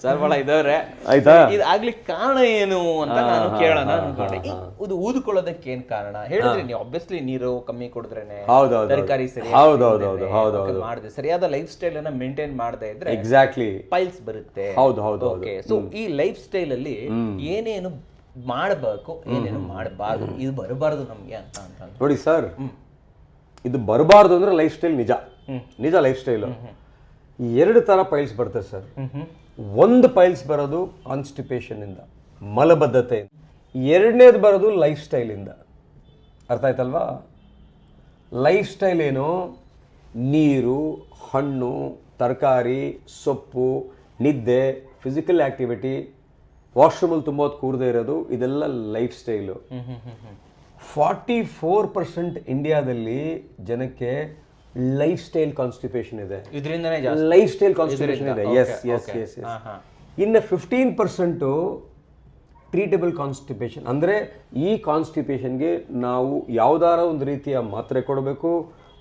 ಸರ್ ಬಹಳ ಇದಾವ್ರೆ. ಆಯ್ತಾ? ಇದು ಆಗ್ಲಿಕ್ಕೆ ಕಾರಣ ಏನು ಅಂತ ನಾನು ಕೇಳೋಣ ಅನ್ಕೊಂಡೆ. ಇದು ಊದ್ಕೊಳ್ಳೋದಕ್ಕೆ ಏನ್ ಕಾರಣ ಹೇಳಿದ್ರಿ ನೀವು? ಆಬ್ವಿಯಸ್ಲಿ ನೀರು ಕಮ್ಮಿ ಕುಡಿದ್ರೇನೆ, ತರಕಾರಿ ಸರಿಯಾಗಿ ಮಾಡದೆ, ಸರಿಯಾದ ಲೈಫ್ ಸ್ಟೈಲ್ ಅನ್ನ ಮೇಂಟೈನ್ ಮಾಡದೆ ಇದ್ರೆ ಎಕ್ಸಾಕ್ಟ್ಲಿ ಪೈಲ್ಸ್ ಬರುತ್ತೆ. ಓಕೆ. ಸೊ ಈ ಲೈಫ್ ಸ್ಟೈಲ್ ಅಲ್ಲಿ ಏನೇನು ಮಾಡಬೇಕು, ಏನೇನು ಮಾಡಬಾರ್ದು, ಇದು ಬರಬಾರ್ದು ನಮ್ಗೆ ಅಂತ ನೋಡಿ ಸರ್. ಇದು ಬರಬಾರ್ದು ಅಂದ್ರೆ ಲೈಫ್ ಸ್ಟೈಲ್ ನಿಜ ಲೈಫ್ ಸ್ಟೈಲ್. 2 ತರ ಪೈಲ್ಸ್ ಬರ್ತದೆ ಸರ್. ಒಂದು ಪೈಲ್ಸ್ ಬರೋದು ಕಾನ್ಸ್ಟಿಪೇಷನ್ ಇಂದ, ಮಲಬದ್ಧತೆ. 2ನೇದು ಬರೋದು ಲೈಫ್ ಸ್ಟೈಲ್ ಇಂದ. ಅರ್ಥ ಆಯ್ತಲ್ವಾ? ಲೈಫ್ ಸ್ಟೈಲ್ ಏನು? ನೀರು, ಹಣ್ಣು, ತರಕಾರಿ, ಸೊಪ್ಪು, ನಿದ್ದೆ, ಫಿಸಿಕಲ್ ಆಕ್ಟಿವಿಟಿ, ವಾಶ್ರೂಮಲ್ಲಿ ತುಂಬ ಹೊತ್ತು ಕೂರದೇ ಇರೋದು, ಇದೆಲ್ಲ ಲೈಫ್ ಸ್ಟೈಲು. 44% ಇಂಡಿಯಾದಲ್ಲಿ ಜನಕ್ಕೆ ಲೈಫ್ ಸ್ಟೈಲ್ ಕಾನ್ಸ್ಟಿಪೇಷನ್ ಇದೆ. ಲೈಫ್ ಸ್ಟೈಲ್ ಕಾನ್ಸ್ಟಿಪೇಷನ್ ಇದೆ. ಎಸ್. ಇನ್ನು 15% ಟ್ರೀಟಬಲ್ ಕಾನ್ಸ್ಟಿಪೇಷನ್. ಅಂದರೆ ಈ ಕಾನ್ಸ್ಟಿಪೇಷನ್ಗೆ ನಾವು ಯಾವುದಾರ ಒಂದು ರೀತಿಯ ಮಾತ್ರೆ ಕೊಡಬೇಕು,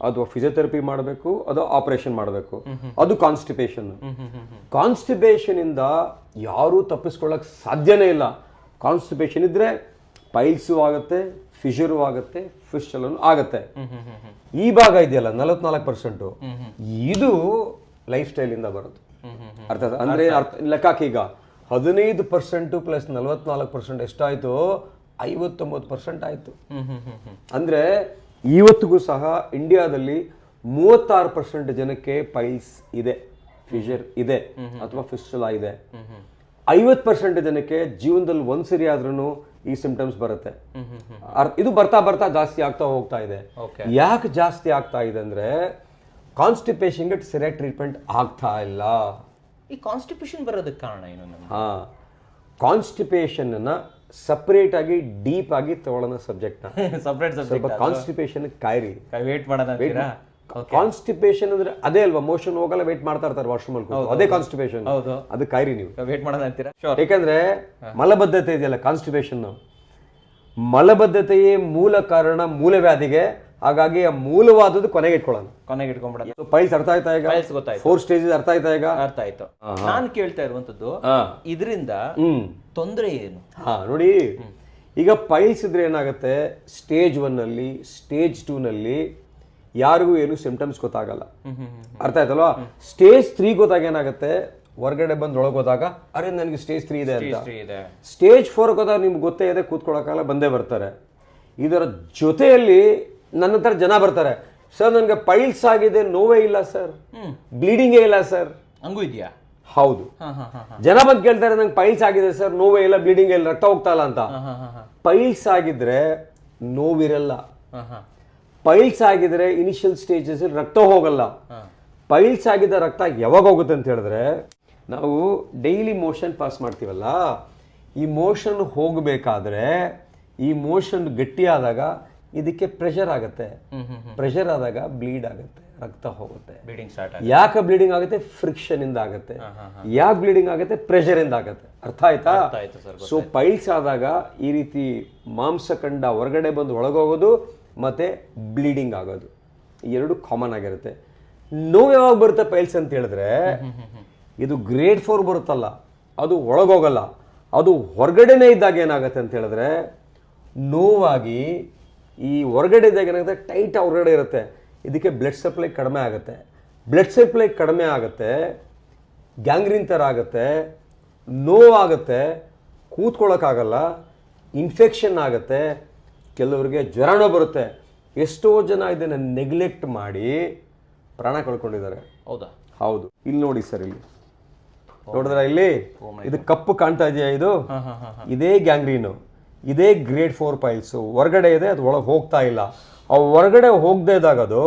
ಅಥವಾ ಫಿಸಿಯೋಥೆರಪಿ ಮಾಡಬೇಕು, ಅದು ಆಪರೇಷನ್ ಮಾಡಬೇಕು. ಅದು ಕಾನ್ಸ್ಟಿಪೇಷನ್. ಕಾನ್ಸ್ಟಿಪೇಷನ್ ಇಂದ ಯಾರೂ ತಪ್ಪಿಸ್ಕೊಳ್ಳೋಕೆ ಸಾಧ್ಯನೇ ಇಲ್ಲ. ಕಾನ್ಸ್ಟಿಪೇಷನ್ ಇದ್ರೆ ಪೈಲ್ಸು ಆಗುತ್ತೆ, ಫಿಶರು ಆಗುತ್ತೆ, ಫಿಸ್ಟಲೂ ಆಗುತ್ತೆ. ಈ ಭಾಗ ಇದೆಯಲ್ಲ 44%, ಇದು ಲೈಫ್ ಸ್ಟೈಲಿಂದ ಬರೋದು. ಅರ್ಥ ಅಂದ್ರೆ ಲೆಕ್ಕಕ್ಕೆ ಈಗ 15% ಪ್ಲಸ್ 44% ಎಷ್ಟಾಯ್ತು? 59% ಆಯ್ತು. ಅಂದ್ರೆ ಇವತ್ತಿಗೂ ಸಹ ಇಂಡಿಯಾದಲ್ಲಿ 36% ಜನಕ್ಕೆ ಪೈಲ್ಸ್ ಇದೆ, ಫಿಶರ್ ಇದೆ ಅಥವಾ ಫಿಸ್ಟುಲಾ ಇದೆ. 50% ಜನಕ್ಕೆ ಜೀವನದಲ್ಲಿ ಒಂದ್ಸರಿ ಆದ್ರೂ ಈ ಸಿಂಪ್ಟಮ್ಸ್ ಬರುತ್ತೆ. ಇದು ಬರ್ತಾ ಬರ್ತಾ ಜಾಸ್ತಿ ಆಗ್ತಾ ಹೋಗ್ತಾ ಇದೆ. ಯಾಕೆ ಜಾಸ್ತಿ ಆಗ್ತಾ ಇದೆ ಅಂದ್ರೆ ಕಾನ್ಸ್ಟಿಪೇಷನ್ಗೆ ಸರಿಯಾಗಿ ಟ್ರೀಟ್ಮೆಂಟ್ ಆಗ್ತಾ ಇಲ್ಲ. ಈ ಕಾನ್ಸ್ಟಿಪೇಷನ್ ಬರೋದಕ್ಕೆ ಕಾರಣ ಏನು? ಕಾನ್ಸ್ಟಿಪೇಷನ್ ಅನ್ನ ಸಪರೇಟ್ ಆಗಿ ಡೀಪ್ ಆಗಿ ತಗೊಳ್ಳೋಣ ಸಬ್ಜೆಕ್ಟ್ ನ. ಸಬ್ಜೆಕ್ಟ್ ಕಾನ್ಸ್ಟಿಪೇಷನ್ ಕಾಯಿರಿ ವೇಟ್ ಮಾಡೋಣ. ಕಾನ್ಸ್ಟಿಪೇಷನ್ ಅಂದ್ರೆ ಅದೇ ಅಲ್ವಾ, ಮೋಷನ್ ಹೋಗಲ್ಲ, ವೇಟ್ ಮಾಡ್ತಾ ಇರ್ತಾರೆ ವಾಶ್ರೂಮ್ ಅಲ್ಲಿ, ಅದೇ ಕಾನ್ಸ್ಟಿಪೇಷನ್. ಅದು ಕಾಯಿರಿ ನೀವು ವೇಟ್ ಮಾಡೋಣ ಅಂತೀರಾ? ಯಾಕಂದ್ರೆ ಮಲಬದ್ಧತೆ ಇದೆಯಲ್ಲ, ಕಾನ್ಸ್ಟಿಪೇಷನ್ ಮಲಬದ್ಧತೆಯೇ ಮೂಲ ಕಾರಣ ಮೂಲವ್ಯಾಧಿಗೆ. ಹಾಗಾಗಿ ಆ ಮೂಲವಾದದ್ದು ಕೊನೆಗೆ ಇಟ್ಕೊಂಡ್ಬಿಡೋದು. ಪೈಲ್ಸ್ ಅರ್ಥ ಆಯ್ತಾ ಈಗ? 4 ಸ್ಟೇಜಸ್ ಅರ್ಥ ಆಯ್ತಾ ಈಗ? ಅರ್ಥ ಆಯ್ತು. ನಾನು ಕೇಳ್ತಾ ಇರುವಂತದ್ದು ಇದರಿಂದ ತೊಂದರೆ ಏನು? ನೋಡಿ, ಈಗ ಪೈಲ್ಸ್ ಇದ್ರೆ ಏನಾಗುತ್ತೆ, ಸ್ಟೇಜ್ 1 ಅಲ್ಲಿ, ಸ್ಟೇಜ್ 2 ನಲ್ಲಿ ಯಾರಿಗೂ ಏನು ಸಿಂಪ್ಟಮ್ಸ್ ಗೊತ್ತಾಗಲ್ಲ. ಅರ್ಥ ಆಯ್ತಲ್ವಾ? ಸ್ಟೇಜ್ 3 ಗೊತ್ತಾಗ ಏನಾಗುತ್ತೆ, ಹೊರಗಡೆ ಬಂದು ಒಳಗೆ ಹೋದಾಗ ಅರೆ ನನಗೆ ಸ್ಟೇಜ್ 3 ಇದೆ ಅಂತ. ಸ್ಟೇಜ್ 4 ಹೋದಾಗ ನಿಮ್ಗೆ ಗೊತ್ತೇ ಇದೆ, ಕೂತ್ಕೊಳ್ಳೋಕ್ಕಾಗಲ್ಲ, ಬಂದೇ ಬರ್ತಾರೆ. ಇದರ ಜೊತೆಯಲ್ಲಿ ನನ್ನ ಹತ್ರ ಜನ ಬರ್ತಾರೆ, ಸರ್ ನನಗೆ ಪೈಲ್ಸ್ ಆಗಿದೆ, ನೋವೇ ಇಲ್ಲ ಸರ್, ಬ್ಲೀಡಿಂಗೇ ಇಲ್ಲ ಸರ್. ಹಂಗೂ ಇದೆಯಾ? ಹೌದು. ಜನ ಬಂದು ಕೇಳ್ತಾರೆ, ನಂಗೆ ಪೈಲ್ಸ್ ಆಗಿದೆ ಸರ್, ನೋವೇ ಇಲ್ಲ, ಬ್ಲೀಡಿಂಗ್ ಇಲ್ಲ, ರಕ್ತ ಹೋಗ್ತಾ ಇಲ್ಲ ಅಂತ. ಪೈಲ್ಸ್ ಆಗಿದ್ರೆ ನೋವಿರಲ್ಲ. ಪೈಲ್ಸ್ ಆಗಿದ್ರೆ ಇನಿಷಿಯಲ್ ಸ್ಟೇಜಸ್ ರಕ್ತ ಹೋಗಲ್ಲ. ಪೈಲ್ಸ್ ಆಗಿದ್ದ ರಕ್ತ ಯಾವಾಗ ಹೋಗುತ್ತೆ ಅಂತ ಹೇಳಿದ್ರೆ, ನಾವು ಡೈಲಿ ಮೋಷನ್ ಪಾಸ್ ಮಾಡ್ತೀವಲ್ಲ, ಈ ಮೋಷನ್ ಹೋಗಬೇಕಾದ್ರೆ ಈ ಮೋಷನ್ ಗಟ್ಟಿ ಆದಾಗ ಇದಕ್ಕೆ ಪ್ರೆಷರ್ ಆಗುತ್ತೆ. ಪ್ರೆಷರ್ ಆದಾಗ ಬ್ಲೀಡ್ ಆಗುತ್ತೆ, ರಕ್ತ ಹೋಗುತ್ತೆ. ಯಾಕೆ ಬ್ಲೀಡಿಂಗ್ ಆಗುತ್ತೆ? ಫ್ರಿಕ್ಷನ್ ಇಂದ ಆಗುತ್ತೆ. ಯಾಕೆ ಬ್ಲೀಡಿಂಗ್ ಆಗುತ್ತೆ? ಪ್ರೆಷರ್ ಇಂದ ಆಗುತ್ತೆ. ಅರ್ಥ ಆಯ್ತಾ? ಸೊ ಪೈಲ್ಸ್ ಆದಾಗ ಈ ರೀತಿ ಮಾಂಸಖಂಡ ಹೊರಗಡೆ ಬಂದು ಒಳಗೋಗೋದು ಮತ್ತೆ ಬ್ಲೀಡಿಂಗ್ ಆಗೋದು, ಎರಡು ಕಾಮನ್ ಆಗಿರುತ್ತೆ. ನೋವು ಯಾವಾಗ ಬರುತ್ತೆ ಪೈಲ್ಸ್ ಅಂತ ಹೇಳಿದ್ರೆ, ಇದು ಗ್ರೇಡ್ 4 ಬರುತ್ತಲ್ಲ, ಅದು ಒಳಗೋಗಲ್ಲ, ಅದು ಹೊರಗಡೆನೇ ಇದ್ದಾಗ ಏನಾಗುತ್ತೆ ಅಂತ ಹೇಳಿದ್ರೆ, ನೋವಾಗಿ ಈ ಹೊರಗಡೆ ಇದ್ದಾಗ ಏನಾಗುತ್ತೆ, ಟೈಟ್ ಹೊರಗಡೆ ಇರುತ್ತೆ, ಇದಕ್ಕೆ ಬ್ಲಡ್ ಸಪ್ಲೈ ಕಡಿಮೆ ಆಗುತ್ತೆ. ಬ್ಲಡ್ ಸಪ್ಲೈ ಕಡಿಮೆ ಆಗುತ್ತೆ, ಗ್ಯಾಂಗ್ರೀನ್ ಥರ ಆಗುತ್ತೆ, ನೋವಾಗುತ್ತೆ, ಕೂತ್ಕೊಳ್ಳೋಕ್ಕಾಗಲ್ಲ, ಇನ್ಫೆಕ್ಷನ್ ಆಗುತ್ತೆ, ಕೆಲವರಿಗೆ ಜ್ವರನೂ ಬರುತ್ತೆ. ಎಷ್ಟೋ ಜನ ಇದನ್ನು ನೆಗ್ಲೆಕ್ಟ್ ಮಾಡಿ ಪ್ರಾಣ ಕಳ್ಕೊಂಡಿದ್ದಾರೆ. ಹೌದಾ? ಹೌದು. ಇಲ್ಲಿ ನೋಡಿ ಸರ್, ಇಲ್ಲಿ ನೋಡಿದ್ರ, ಇಲ್ಲಿ ಇದು ಕಪ್ಪು ಕಾಣ್ತಾ ಇದೆಯಾ? ಇದು ಇದೇ ಗ್ಯಾಂಗ್ರೀನು, ಇದೇ ಗ್ರೇಡ್ 4 ಪೈಲ್ಸ್. ಹೊರಗಡೆ ಇದೆ, ಅದು ಒಳಗೆ ಹೋಗ್ತಾ ಇಲ್ಲ. ಆ ಹೊರಗಡೆ ಹೋಗದೇ ಇದ್ದಾಗ ಅದು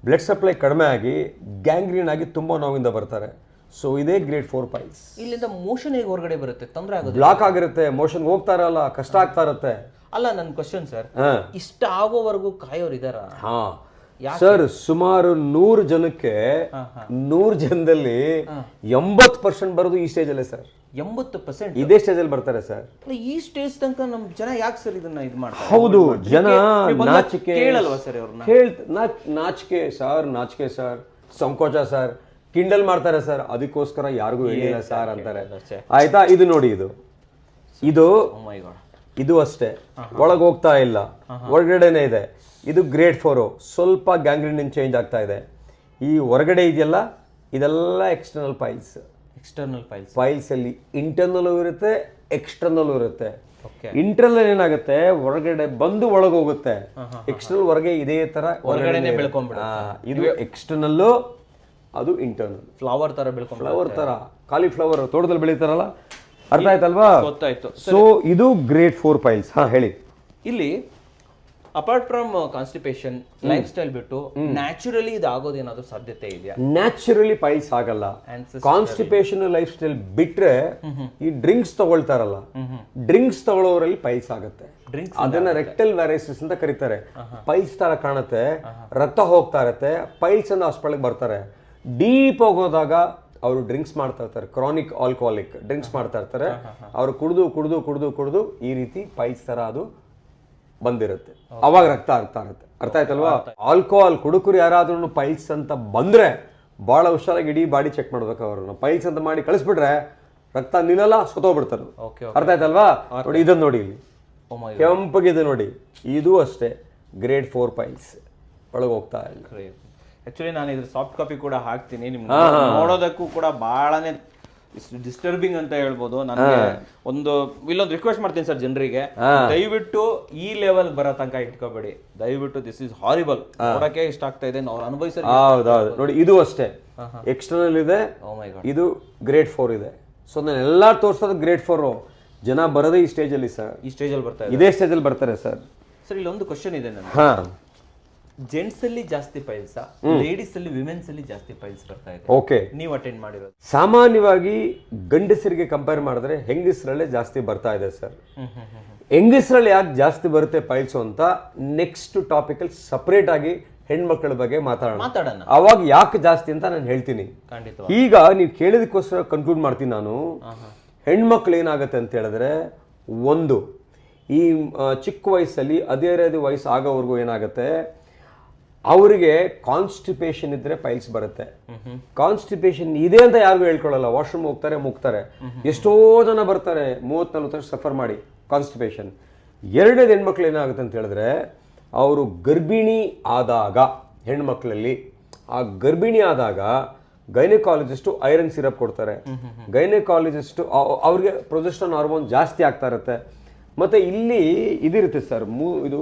ಬ್ಲಡ್ ಸಪ್ಲೈ ಕಡಿಮೆ ಆಗಿ ಗ್ಯಾಂಗ್ರೀನ್ ಆಗಿ ತುಂಬಾ ನೋವಿಂದ ಬರ್ತಾರೆ. ಸೊ ಇದೇ ಗ್ರೇಡ್ 4 ಪೈಲ್ಸ್. ಇಲ್ಲಿಂದ ಮೋಷನ್ ಹೇಗೆ ಹೊರಗಡೆ ಬರುತ್ತೆ? ತೊಂದರೆ ಆಗೋದು, ಬ್ಲಾಕ್ ಆಗಿರುತ್ತೆ, ಮೋಷನ್ ಹೋಗ್ತಾ ಇರಲ್ಲ, ಕಷ್ಟ ಆಗ್ತಾ ಇರುತ್ತೆ. ಅಲ್ಲ, ನನ್ನ ಕ್ವಶನ್ ಸರ್, ಇಷ್ಟ ಆಗೋವರೆಗೂ ಕಾಯೋರು ಇದಾರ? ಸರ್, ಸುಮಾರು 100 ಜನಕ್ಕೆ 100 ಜನದಲ್ಲಿ 80% ಬರೋದು ಈ ಸ್ಟೇಜ್ ಅಲ್ಲೇ ಸರ್. 80% ಇದೇ ಸ್ಟೇಜ್ ಅಲ್ಲಿ ಬರ್ತಾರೆ ಸರ್. ಈ ಸ್ಟೇಜ್ ತನಕ ನಮ್ ಜನ ಯಾಕೆ ಸರ್ ಇದನ್ನ ಇದು ಮಾಡ್ತಾರೆ? ಹೌದು, ಜನ ನಾಚಿಕೆ ಕೇಳಲ್ವಾ ಸರ್ ಅವ್ರನ್ನ? ನಾಚಿಕೆ ಸರ್, ಸಂಕೋಚ ಸರ್, ಕಿಂಡಲ್ ಮಾಡ್ತಾರೆ ಸರ್, ಅದಕ್ಕೋಸ್ಕರ ಯಾರಿಗೂ ಹೇಳಿಲ್ಲ ಸರ್ ಅಂತಾರೆ. ಆಯ್ತಾ? ಇದು ನೋಡಿ, ಇದು ಅಷ್ಟೇ, ಒಳಗೆ ಹೋಗ್ತಾ ಇಲ್ಲ, ಹೊರಗಡೆನೆ ಇದೆ. ಇದು ಗ್ರೇಡ್ 4, ಸ್ವಲ್ಪ ಗ್ಯಾಂಗ್ರೀನ್ ಚೇಂಜ್ ಆಗ್ತಾ ಇದೆ. ಈ ಹೊರಗಡೆ ಇದೆಯಲ್ಲ, ಇದೆಲ್ಲ ಎಕ್ಸ್ಟರ್ನಲ್ ಪೈಲ್ಸ್. ಪೈಲ್ಸ್ ಅಲ್ಲಿ ಇಂಟರ್ನಲ್ ಇರುತ್ತೆ, ಎಕ್ಸ್ಟರ್ನಲ್ ಇರುತ್ತೆ. ಇಂಟರ್ನಲ್ ಏನಾಗುತ್ತೆ, ಹೊರಗಡೆ ಬಂದು ಒಳಗೆ ಹೋಗುತ್ತೆ, ಎಕ್ಸ್ಟರ್ನಲ್ ಹೊರಗೆ ಇದೇ ತರ ಹೊರಗಡೆ ಬೆಳ್ಕೊಂಡ್ಬಿಡುತ್ತೆ. ಇದು ಎಕ್ಸ್ಟರ್ನಲ್, ಅದು ಇಂಟರ್ನಲ್. ಫ್ಲವರ್ ತರ ಕಾಲಿಫ್ಲವರ್ ತೋಟದಲ್ಲಿ ಬೆಳೀತಾರಲ್ಲ, ಅರ್ಥ ಆಯ್ತಲ್ವಾ? ಗೊತ್ತಾಯ್ತು. ಸೊ ಇದು ಗ್ರೇಡ್ 4 ಪೈಲ್ಸ್. ಹೇಳಿ. ಇಲ್ಲಿ apart from constipation, life style ಬಿಟ್ಟು ನ್ಯಾಚುರಲಿ ಇದು ಆಗೋದೇನಾದ್ರೂ ಸಾಧ್ಯತೆ ಇದೆಯಾ? ನ್ಯಾಚುರಲಿ ಪೈಲ್ಸ್ ಆಗಲ್ಲ. ಕಾನ್ಸ್ಟಿಪೇಷನ್ ಲೈಫ್ ಸ್ಟೈಲ್ ಬಿಟ್ರೆ ಈ ಡ್ರಿಂಕ್ಸ್ ತಗೊಳ್ತಾರಲ್ಲ, ಡ್ರಿಂಕ್ಸ್ ತಗೊಳ್ಳೋರಲ್ಲಿ ಪೈಲ್ಸ್ ಆಗುತ್ತೆ. ಅದನ್ನ ರೆಕ್ಟಲ್ ವ್ಯಾರೈಸಿಸ್ ಅಂತ ಕರೀತಾರೆ. ಪೈಲ್ಸ್ ತರ ಕಾಣುತ್ತೆ, ರಕ್ತ ಹೋಗ್ತಾ ಇರುತ್ತೆ, ಪೈಲ್ಸ್ ಅನ್ನ ಹಾಸ್ಪಿಟಲ್ಗೆ ಬರ್ತಾರೆ. ಡೀಪ್ ಹೋಗೋದಾಗ ಅವರು ಡ್ರಿಂಕ್ಸ್ ಮಾಡ್ತಾ ಇರ್ತಾರೆ, ಕ್ರಾನಿಕ್ ಆಲ್ಕೋಹಾಲಿಕ್ ಡ್ರಿಂಕ್ಸ್ ಮಾಡ್ತಾ ಇರ್ತಾರೆ. ಅವರು ಕುಡಿದು ಈ ರೀತಿ ಪೈಲ್ಸ್ ತರ ಅದು ಬಂದಿರುತ್ತೆ. ಅವಾಗ ರಕ್ತ ಆಗ್ತಾ ಇರುತ್ತೆ. ಅರ್ಥ ಆಯ್ತಲ್ವಾ? ಆಲ್ಕೋಹಾಲ್ ಕುಡುಕರು ಯಾರಾದ್ರೂ ಪೈಲ್ಸ್ ಅಂತ ಬಂದ್ರೆ ಬಹಳ ಹುಷಾರಾಗಿ ಇಡೀ ಬಾಡಿ ಚೆಕ್ ಮಾಡ್ಬೇಕು. ಅವ್ರನ್ನ ಪೈಲ್ಸ್ ಅಂತ ಮಾಡಿ ಕಳಿಸ್ಬಿಟ್ರೆ ರಕ್ತ ನಿಲ್ಲಲ್ಲ, ಸತ್ತೋಗ್ಬಿಡ್ತಾರೆ. ಅರ್ಥ ಆಯ್ತಲ್ವಾ? ನೋಡಿ, ಇದನ್ನ ನೋಡಿ, ಇಲ್ಲಿ ಕೆಂಪಗಿದೆ ನೋಡಿ, ಇದು ಅಷ್ಟೇ ಗ್ರೇಡ್ 4 ಪೈಲ್ಸ್ ಒಳಗೆ ಹೋಗ್ತಾ ಇಲ್ಲ. ಆಕ್ಚುಲಿ ನಾನು ಇದ್ರ ಸಾಫ್ಟ್ ಕಾಪಿ ಕೂಡ ಹಾಕ್ತೀನಿ, ನಿಮ್ಗೆ ನೋಡೋದಕ್ಕೂ ಕೂಡ ಬಹಳನೇ ಡಿಸ್ಟರ್ಬಿಂಗ್ ಅಂತ ಹೇಳ್ಬೋದು. ನನಗೆ ಇಲ್ಲೊಂದು ರಿಕ್ವೆಸ್ಟ್ ಮಾಡ್ತೀನಿ ಸರ್ ಜನರಿಗೆ, ದಯವಿಟ್ಟು ಈ ಲೆವೆಲ್ ಬರೋ ತನಕ ಇಟ್ಕೋಬೇಡಿ ದಯವಿಟ್ಟು. ದಿಸ್ ಇಸ್ ಹಾರಿಬಲ್, ನೋಡಕ್ಕೆ ಇಷ್ಟ ಆಗ್ತಾ ಇದೆ, ಅವ್ರು ಅನುಭವಿಸೋದು. ಹೌದೌದು ನೋಡಿ, ಇದು ಅಷ್ಟೇ ಎಕ್ಸ್ಟರ್ನಲ್ ಇದೆ, ಇದು ಗ್ರೇಡ್ 4 ಇದೆ. ಸೊ ನಾನು ಎಲ್ಲ ತೋರಿಸೋದು ಗ್ರೇಡ್ 4. ಜನ ಬರೋದೇ ಈ ಸ್ಟೇಜಲ್ಲಿ ಸರ್, ಈ ಸ್ಟೇಜಲ್ಲಿ ಬರ್ತಾರೆ, ಇದೇ ಸ್ಟೇಜಲ್ಲಿ ಬರ್ತಾರೆ ಸರ್. ಸರ್ ಇಲ್ಲೊಂದು ಕ್ವಶನ್ ಇದೆ ನನಗೆ, ಜೆಂಟ್ಸ್ ಅಲ್ಲಿ ಜಾಸ್ತಿ ಪೈಲ್ಸ್, ಲೇಡೀಸ್ ಅಲ್ಲಿ ವಿಮೆನ್ಸ್ ಅಲ್ಲಿ ಜಾಸ್ತಿ ಪೈಲ್ಸ್ ಬರ್ತಾ ಇದೆ. ಓಕೆ, ನೀವು ಅಟೆಂಡ್ ಮಾಡಿರೋದು? ಸಾಮಾನ್ಯವಾಗಿ ಗಂಡಸರಿಗೆ ಕಂಪೇರ್ ಮಾಡಿದ್ರೆ ಹೆಂಗಸರಲ್ಲೇ ಜಾಸ್ತಿ ಬರ್ತಾ ಇದೆ ಸರ್. ಹೆಂಗಸರಲ್ಲಿ ಯಾಕೆ ಜಾಸ್ತಿ ಬರುತ್ತೆ ಪೈಲ್ಸು ಅಂತ ನೆಕ್ಸ್ಟ್ ಟಾಪಿಕ್ ಅಲ್ಲಿ ಸಪರೇಟ್ ಆಗಿ ಹೆಣ್ಮಕ್ಳ ಬಗ್ಗೆ ಮಾತಾಡೋಣ. ಅವಾಗ ಯಾಕೆ ಜಾಸ್ತಿ ಅಂತ ನಾನು ಹೇಳ್ತೀನಿ. ಈಗ ನೀವು ಕೇಳಿದಕ್ಕೋಸ್ಕರ ಕನ್ಕ್ಲೂಡ್ ಮಾಡ್ತೀನಿ ನಾನು. ಹೆಣ್ಮಕ್ಳು ಏನಾಗುತ್ತೆ ಅಂತ ಹೇಳಿದ್ರೆ, ಒಂದು ಈ ಚಿಕ್ಕ ವಯಸ್ಸಲ್ಲಿ 15 ವಯಸ್ಸು ಆಗೋವರೆಗೂ ಏನಾಗುತ್ತೆ, ಅವರಿಗೆ ಕಾನ್ಸ್ಟಿಪೇಷನ್ ಇದ್ರೆ ಪೈಲ್ಸ್ ಬರುತ್ತೆ. ಕಾನ್ಸ್ಟಿಪೇಷನ್ ಇದೆ ಅಂತ ಯಾರಿಗೂ ಹೇಳ್ಕೊಳ್ಳಲ್ಲ, ವಾಶ್ರೂಮ್ ಹೋಗ್ತಾರೆ ಮುಗ್ತಾರೆ. ಎಷ್ಟೋ ಜನ ಬರ್ತಾರೆ 30-40 ವರ್ಷ ಸಫರ್ ಮಾಡಿ ಕಾನ್ಸ್ಟಿಪೇಷನ್. ಎರಡನೇದು ಹೆಣ್ಮಕ್ಳು ಏನಾಗುತ್ತೆ ಅಂತ ಹೇಳಿದ್ರೆ, ಅವರು ಗರ್ಭಿಣಿ ಆದಾಗ ಹೆಣ್ಮಕ್ಳಲ್ಲಿ ಆ ಗರ್ಭಿಣಿ ಆದಾಗ ಗೈನಕಾಲಜಿಸ್ಟು ಐರನ್ ಸಿರಪ್ ಕೊಡ್ತಾರೆ. ಗೈನಕಾಲಜಿಸ್ಟು ಅವ್ರಿಗೆ ಪ್ರೊಜೆಸ್ಟರಾನ್ ಹಾರ್ಮೋನ್ ಜಾಸ್ತಿ ಆಗ್ತಾ ಇರುತ್ತೆ. ಮತ್ತೆ ಇಲ್ಲಿ ಇದಿರುತ್ತೆ ಸರ್, ಇದು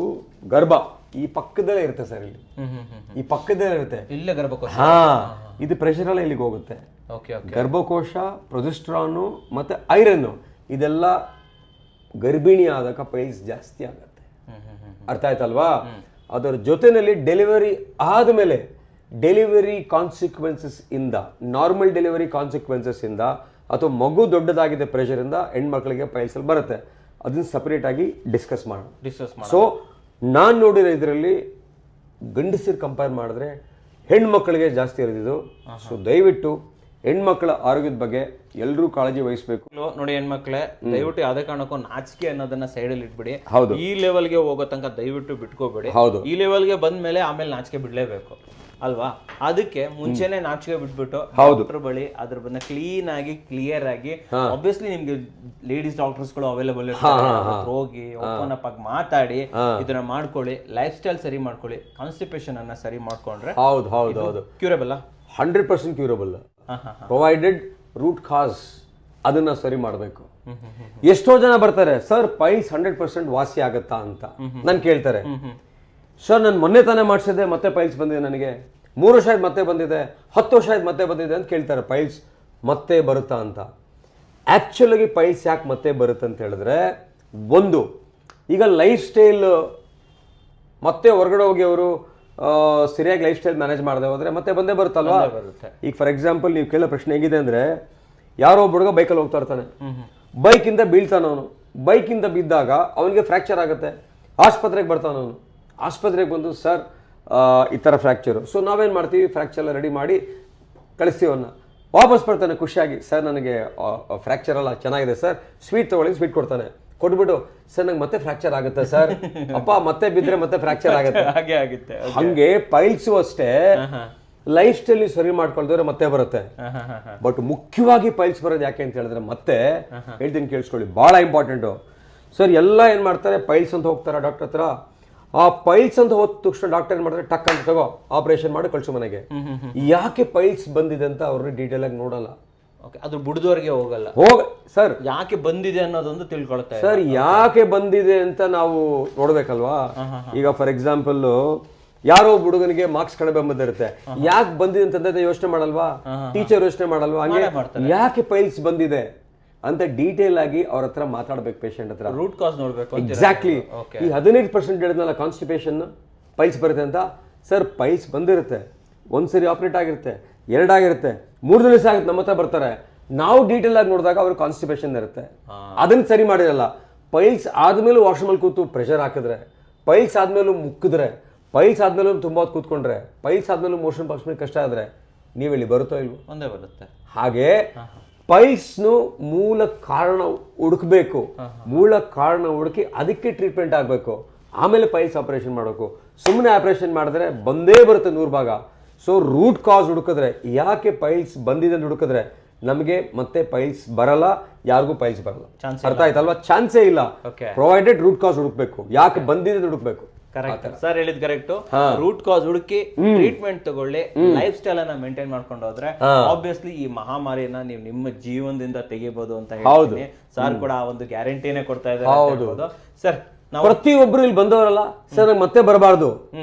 ಗರ್ಭ ಈ ಪಕ್ಕದಲ್ಲೇ ಇರುತ್ತೆ ಸರ್, ಇಲ್ಲಿ ಈ ಪಕ್ಕದಲ್ಲೇ ಇರುತ್ತೆ, ಇಲ್ಲೇ ಗರ್ಭಕೋಶ. ಇದು ಪ್ರೆಷರ್ ಎಲ್ಲ ಇಲ್ಲಿಗೆ ಹೋಗುತ್ತೆ. ಗರ್ಭಕೋಶ, ಪ್ರೊಜೆಸ್ಟ್ರಾನು ಮತ್ತೆ ಐರನ್ ಇದೆಲ್ಲ ಗರ್ಭಿಣಿ ಆದಾಗ ಪೈಲ್ಸ್ ಜಾಸ್ತಿ ಆಗುತ್ತೆ. ಅರ್ಥ ಆಯ್ತಲ್ವಾ? ಅದರ ಜೊತೆಯಲ್ಲಿ ಡೆಲಿವರಿ ಆದಮೇಲೆ ಡೆಲಿವರಿ ಕಾನ್ಸಿಕ್ವೆನ್ಸಸ್ ಇಂದ, ನಾರ್ಮಲ್ ಡೆಲಿವರಿ ಕಾನ್ಸಿಕ್ವೆನ್ಸಸ್ ಇಂದ ಅಥವಾ ಮಗು ದೊಡ್ಡದಾಗಿದೆ ಪ್ರೆಷರ್ ಇಂದ ಹೆಣ್ಮಕ್ಳಿಗೆ ಪೈಲ್ಸ್ ಅಲ್ಲಿ ಬರುತ್ತೆ. ಅದನ್ನ ಸಪರೇಟ್ ಆಗಿ ಡಿಸ್ಕಸ್ ಮಾಡೋಣ. ಸೊ ನಾನು ನೋಡಿರೋ ಇದರಲ್ಲಿ ಗಂಡಸರು ಕಂಪೇರ್ ಮಾಡಿದ್ರೆ ಹೆಣ್ಮಕ್ಳಿಗೆ ಜಾಸ್ತಿ ಇರೋದಿದು. ಸೊ ದಯವಿಟ್ಟು ಹೆಣ್ಮಕ್ಳ ಆರೋಗ್ಯದ ಬಗ್ಗೆ ಎಲ್ಲರೂ ಕಾಳಜಿ ವಹಿಸಬೇಕು. ನೋಡಿ ಹೆಣ್ಮಕ್ಳೇ, ದಯವಿಟ್ಟು ಯಾವುದೇ ಕಾರಣಕ್ಕೂ ನಾಚಿಕೆ ಅನ್ನೋದನ್ನ ಸೈಡಲ್ಲಿ ಇಟ್ಬಿಡಿ. ಹೌದು, ಈ ಲೆವೆಲ್ಗೆ ಹೋಗೋ ತನಕ ದಯವಿಟ್ಟು ಬಿಟ್ಕೋಬೇಡಿ. ಹೌದು, ಈ ಲೆವೆಲ್ಗೆ ಬಂದ್ಮೇಲೆ ಆಮೇಲೆ ನಾಚಿಕೆ ಬಿಡ್ಲೇಬೇಕು ಅಲ್ವಾ? ಅದಕ್ಕೆ ಮುಂಚೆನೆ ನಾಚಿಕೆ ಬಿಟ್ಬಿಟ್ಟು ಡಾಕ್ಟರ್ ಬಳಿ ಅದ್ರ ಬಂದ ಕ್ಲೀನ್ ಆಗಿ ಕ್ಲಿಯರ್ ಆಗಿ, ಆಬ್ವಿಯಸ್ಲಿ ನಿಮ್ಗೆ ಲೇಡೀಸ್ ಡಾಕ್ಟರ್ಸ್ ಗಳು ಅವೈಲೇಬಲ್ ಇರ್ತಾರೆ, ಹೋಗಿ ಓಪನ್ ಅಪ್ ಆಗಿ ಮಾತಾಡಿ ಇದನ್ನ ಮಾಡ್ಕೊಳ್ಳಿ, ಲೈಫ್ ಸ್ಟೈಲ್ ಸರಿ ಮಾಡ್ಕೊಳ್ಳಿ, ಕಾನ್ಸ್ಟಿಪೇಷನ್ ಅನ್ನ ಸರಿ ಮಾಡ್ಕೊಂಡ್ರೆ ಹೌದು ಹೌದು ಹೌದು curable, 100% curable, provided root cause ಅದನ್ನ ಸರಿ ಮಾಡಬೇಕು. ಎಷ್ಟೋ ಜನ ಬರ್ತಾರೆ, ಸರ್ ಪೈಲ್ಸ್ 100% ವಾಸಿ ಆಗತ್ತಾ ಅಂತ ನಾನು ಕೇಳ್ತಾರೆ. ಸರ್ ನಾನು ಮೊನ್ನೆ ತಾನೇ ಮಾಡಿಸಿದೆ, ಮತ್ತೆ ಪೈಲ್ಸ್ ಬಂದಿದೆ, ನನಗೆ 3 ವರ್ಷ ಆಯ್ತು ಮತ್ತೆ ಬಂದಿದೆ, 10 ವರ್ಷ ಆಯ್ತು ಮತ್ತೆ ಬಂದಿದೆ ಅಂತ ಕೇಳ್ತಾರೆ. ಪೈಲ್ಸ್ ಮತ್ತೆ ಬರುತ್ತಾ ಅಂತ. ಆ್ಯಕ್ಚುಲಾಗಿ ಪೈಲ್ಸ್ ಯಾಕೆ ಮತ್ತೆ ಬರುತ್ತೆ ಅಂತ ಹೇಳಿದ್ರೆ, ಒಂದು ಈಗ ಲೈಫ್ ಸ್ಟೈಲ್ ಮತ್ತೆ ಹೊರಗಡೆ ಹೋಗಿ ಅವರು ಸರಿಯಾಗಿ ಲೈಫ್ ಸ್ಟೈಲ್ ಮ್ಯಾನೇಜ್ ಮಾಡದೆ ಹೋದ್ರೆ ಮತ್ತೆ ಬಂದೇ ಬರುತ್ತಲ್ವಾ? ಈಗ ಫಾರ್ ಎಕ್ಸಾಂಪಲ್ ನೀವು ಕೇಳೋ ಪ್ರಶ್ನೆ ಹೇಗಿದೆ ಅಂದರೆ, ಯಾರೋ ಒಬ್ಬ ಹುಡುಗ ಬೈಕಲ್ಲಿ ಹೋಗ್ತಾ ಇರ್ತಾನೆ, ಬೈಕಿಂದ ಬೀಳ್ತಾನ ಅವನು, ಬೈಕಿಂದ ಬಿದ್ದಾಗ ಅವನಿಗೆ ಫ್ರ್ಯಾಕ್ಚರ್ ಆಗುತ್ತೆ, ಆಸ್ಪತ್ರೆಗೆ ಬರ್ತಾನ ಅವನು. ಆಸ್ಪತ್ರೆಗೆ ಬಂದು ಸರ್ ಈ ಥರ ಫ್ರ್ಯಾಕ್ಚರು. ಸೊ ನಾವೇನು ಮಾಡ್ತೀವಿ, ಫ್ರ್ಯಾಕ್ಚರ್ ಎಲ್ಲ ರೆಡಿ ಮಾಡಿ ಕಳಿಸ್ತೀವಿ ಅವನ್ನ. ವಾಪಸ್ ಬರ್ತಾನೆ ಖುಷಿಯಾಗಿ, ಸರ್ ನನಗೆ ಫ್ರ್ಯಾಕ್ಚರ್ ಎಲ್ಲ ಚೆನ್ನಾಗಿದೆ ಸರ್, ಸ್ವೀಟ್ ತೊಗೊಳ್ಳಿ, ಸ್ವೀಟ್ ಕೊಡ್ತಾನೆ. ಕೊಟ್ಬಿಟ್ಟು ಸರ್ ನಂಗೆ ಮತ್ತೆ ಫ್ರ್ಯಾಕ್ಚರ್ ಆಗುತ್ತೆ ಸರ್, ಅಪ್ಪ ಮತ್ತೆ ಬಿದ್ದರೆ ಮತ್ತೆ ಫ್ರ್ಯಾಕ್ಚರ್ ಆಗುತ್ತೆ. ಹಂಗೆ ಪೈಲ್ಸು ಅಷ್ಟೇ, ಲೈಫ್ ಸ್ಟೈಲ್ ಸರಿ ಮಾಡ್ಕೊಳ್ದವ್ರೆ ಮತ್ತೆ ಬರುತ್ತೆ. ಬಟ್ ಮುಖ್ಯವಾಗಿ ಪೈಲ್ಸ್ ಬರೋದು ಯಾಕೆ ಅಂತ ಹೇಳಿದ್ರೆ, ಮತ್ತೆ ಹೇಳ್ತೀನಿ ಕೇಳಿಸ್ಕೊಳ್ಳಿ, ಭಾಳ ಇಂಪಾರ್ಟೆಂಟು. ಸರ್ ಎಲ್ಲ ಏನು ಮಾಡ್ತಾರೆ, ಪೈಲ್ಸ್ ಅಂತ ಹೋಗ್ತಾರೆ ಡಾಕ್ಟರ್ ಹತ್ರ. ಆ ಪೈಲ್ಸ್ ಅಂತ ಹೋದ ತಕ್ಷಣ ಡಾಕ್ಟರ್ ಏನು ಮಾಡ್ತಾರೆ, ಟಕ್ ಅಂತ ತಗೋ ಆಪರೇಷನ್ ಮಾಡಿ ಕಳ್ಸು ಮನೆಗೆ. ಯಾಕೆ ಪೈಲ್ಸ್ ಬಂದಿದೆ ಅಂತ ಅವ್ರನ್ನ ಡೀಟೇಲ್ ಆಗಿ ನೋಡಲ್ಲ. ಅದ್ರ ಬುಡದವರೆಗೆ ಹೋಗಲ್ಲ. ಸರ್ ಯಾಕೆ ಬಂದಿದೆ ಅನ್ನೋದೊಂದು ತಿಳ್ಕೊಳ್ತಾ ಸರ್, ಯಾಕೆ ಬಂದಿದೆ ಅಂತ ನಾವು ನೋಡ್ಬೇಕಲ್ವಾ? ಈಗ ಫಾರ್ ಎಕ್ಸಾಂಪಲ್ ಯಾರೋ ಹುಡುಗನಿಗೆ ಮಾರ್ಕ್ಸ್ ಕಡಿಮೆ ಬಂದಿರುತ್ತೆ, ಯಾಕೆ ಬಂದಿದೆ ಅಂತ ಯೋಚನೆ ಮಾಡಲ್ವಾ? ಟೀಚರ್ ಯೋಚನೆ ಮಾಡಲ್ವಾ? ಹಂಗೆ ಯಾಕೆ ಪೈಲ್ಸ್ ಬಂದಿದೆ ಅಂತ ಡೀಟೇಲ್ ಆಗಿ ಅವ್ರ ಹತ್ರ ಮಾತಾಡ್ಬೇಕು, ಪೇಷಂಟ್ ಹತ್ರ ರೂಟ್ ಕಾಸ್ ನೋಡ್ಬೇಕು. ಎಕ್ಸಾಕ್ಟ್ಲಿ. ಈ 15% ಹೇಳಿದ್ನಲ್ಲ ಕಾನ್ಸ್ಟಿಪೇಷನ್ ಪೈಲ್ಸ್ ಬರುತ್ತೆ ಅಂತ. ಸರ್ ಪೈಲ್ಸ್ ಬಂದಿರುತ್ತೆ, ಒಂದ್ಸರಿ ಆಪರೇಟ್ ಆಗಿರುತ್ತೆ, 2 ಆಗಿರುತ್ತೆ, 3 ದಿವಸ ಆಗುತ್ತೆ, ನಮ್ಮ ಹತ್ರ ಬರ್ತಾರೆ. ನಾವು ಡೀಟೇಲ್ ಆಗಿ ನೋಡಿದಾಗ ಅವ್ರಿಗೆ ಕಾನ್ಸ್ಟಿಪೇಷನ್ ಇರುತ್ತೆ, ಅದನ್ನ ಸರಿ ಮಾಡಿರಲ್ಲ. ಪೈಲ್ಸ್ ಆದ್ಮೇಲೆ ವಾಶ್ರೂಮಲ್ಲಿ ಕೂತು ಪ್ರೆಷರ್ ಹಾಕಿದ್ರೆ, ಪೈಲ್ಸ್ ಆದ್ಮೇಲೂ ಮುಕ್ಕಿದ್ರೆ, ಪೈಲ್ಸ್ ಆದ್ಮೇಲೂ ತುಂಬ ಹೊತ್ತು ಕೂತ್ಕೊಂಡ್ರೆ, ಪೈಲ್ಸ್ ಆದ್ಮೇಲೂ ಮೋಷನ್ ಪಾಸ್ ಕಷ್ಟ ಆದ್ರೆ ನೀವು ಇಲ್ಲಿ ಬರುತ್ತೋ ಇಲ್ವೋ? ಒಂದೇ ಬರುತ್ತೆ. ಹಾಗೆ ಪೈಲ್ಸ್ನು ಮೂಲ ಕಾರಣ ಹುಡುಕ್ಬೇಕು, ಮೂಲ ಕಾರಣ ಹುಡುಕಿ ಅದಕ್ಕೆ ಟ್ರೀಟ್ಮೆಂಟ್ ಆಗಬೇಕು, ಆಮೇಲೆ ಪೈಲ್ಸ್ ಆಪರೇಷನ್ ಮಾಡಬೇಕು. ಸುಮ್ಮನೆ ಆಪರೇಷನ್ ಮಾಡಿದ್ರೆ ಬಂದೇ ಬರುತ್ತೆ 100 ಭಾಗ. ಸೊ ರೂಟ್ ಕಾಸ್ ಹುಡುಕಿದ್ರೆ, ಯಾಕೆ ಪೈಲ್ಸ್ ಬಂದಿದೆ ಅಂತ ಹುಡುಕಿದ್ರೆ ನಮಗೆ ಮತ್ತೆ ಪೈಲ್ಸ್ ಬರಲ್ಲ, ಯಾರಿಗೂ ಪೈಲ್ಸ್ ಬರಲ್ಲ. Chance ಅರ್ಥ ಆಯ್ತಲ್ವಾ? ಚಾನ್ಸೇ ಇಲ್ಲ. Okay. ಪ್ರೊವೈಡೆಡ್ ರೂಟ್ ಕಾಸ್ ಹುಡುಕ್ಬೇಕು, ಯಾಕೆ ಬಂದಿದೆ ಹುಡುಕ್ಬೇಕು. ಕರೆಕ್ಟ್ ಸರ್ ಹೇಳಿದ್ ಕರೆಕ್ಟ್. ರೂಟ್ ಕಾಸ್ ಹುಡುಕಿ ಟ್ರೀಟ್ಮೆಂಟ್ ತಗೊಳ್ಳಿ, ಲೈಫ್ ಸ್ಟೈಲ್ ಅನ್ನ ಮೇಂಟೈನ್ ಮಾಡ್ಕೊಂಡು ಹೋದ್ರೆ ಆಬ್ವಿಯಸ್ಲಿ ಈ ಮಹಾಮಾರಿನ ನೀವು ನಿಮ್ಮ ಜೀವನದಿಂದ ತೆಗಿಬಹುದು ಅಂತ ಹೇಳ್ತೀನಿ. ಸರ್ ಕೂಡ ಆ ಒಂದು ಗ್ಯಾರಂಟಿನೇ ಕೊಡ್ತಾ ಇದ್ದಾರೆ ಸರ್. ಪ್ರತಿಯೊಬ್ರು ಇಲ್ಲಿ ಬಂದವರಲ್ಲ ಸರ್ ನಂಗೆ ಮತ್ತೆ ಬರಬಾರ್ದು,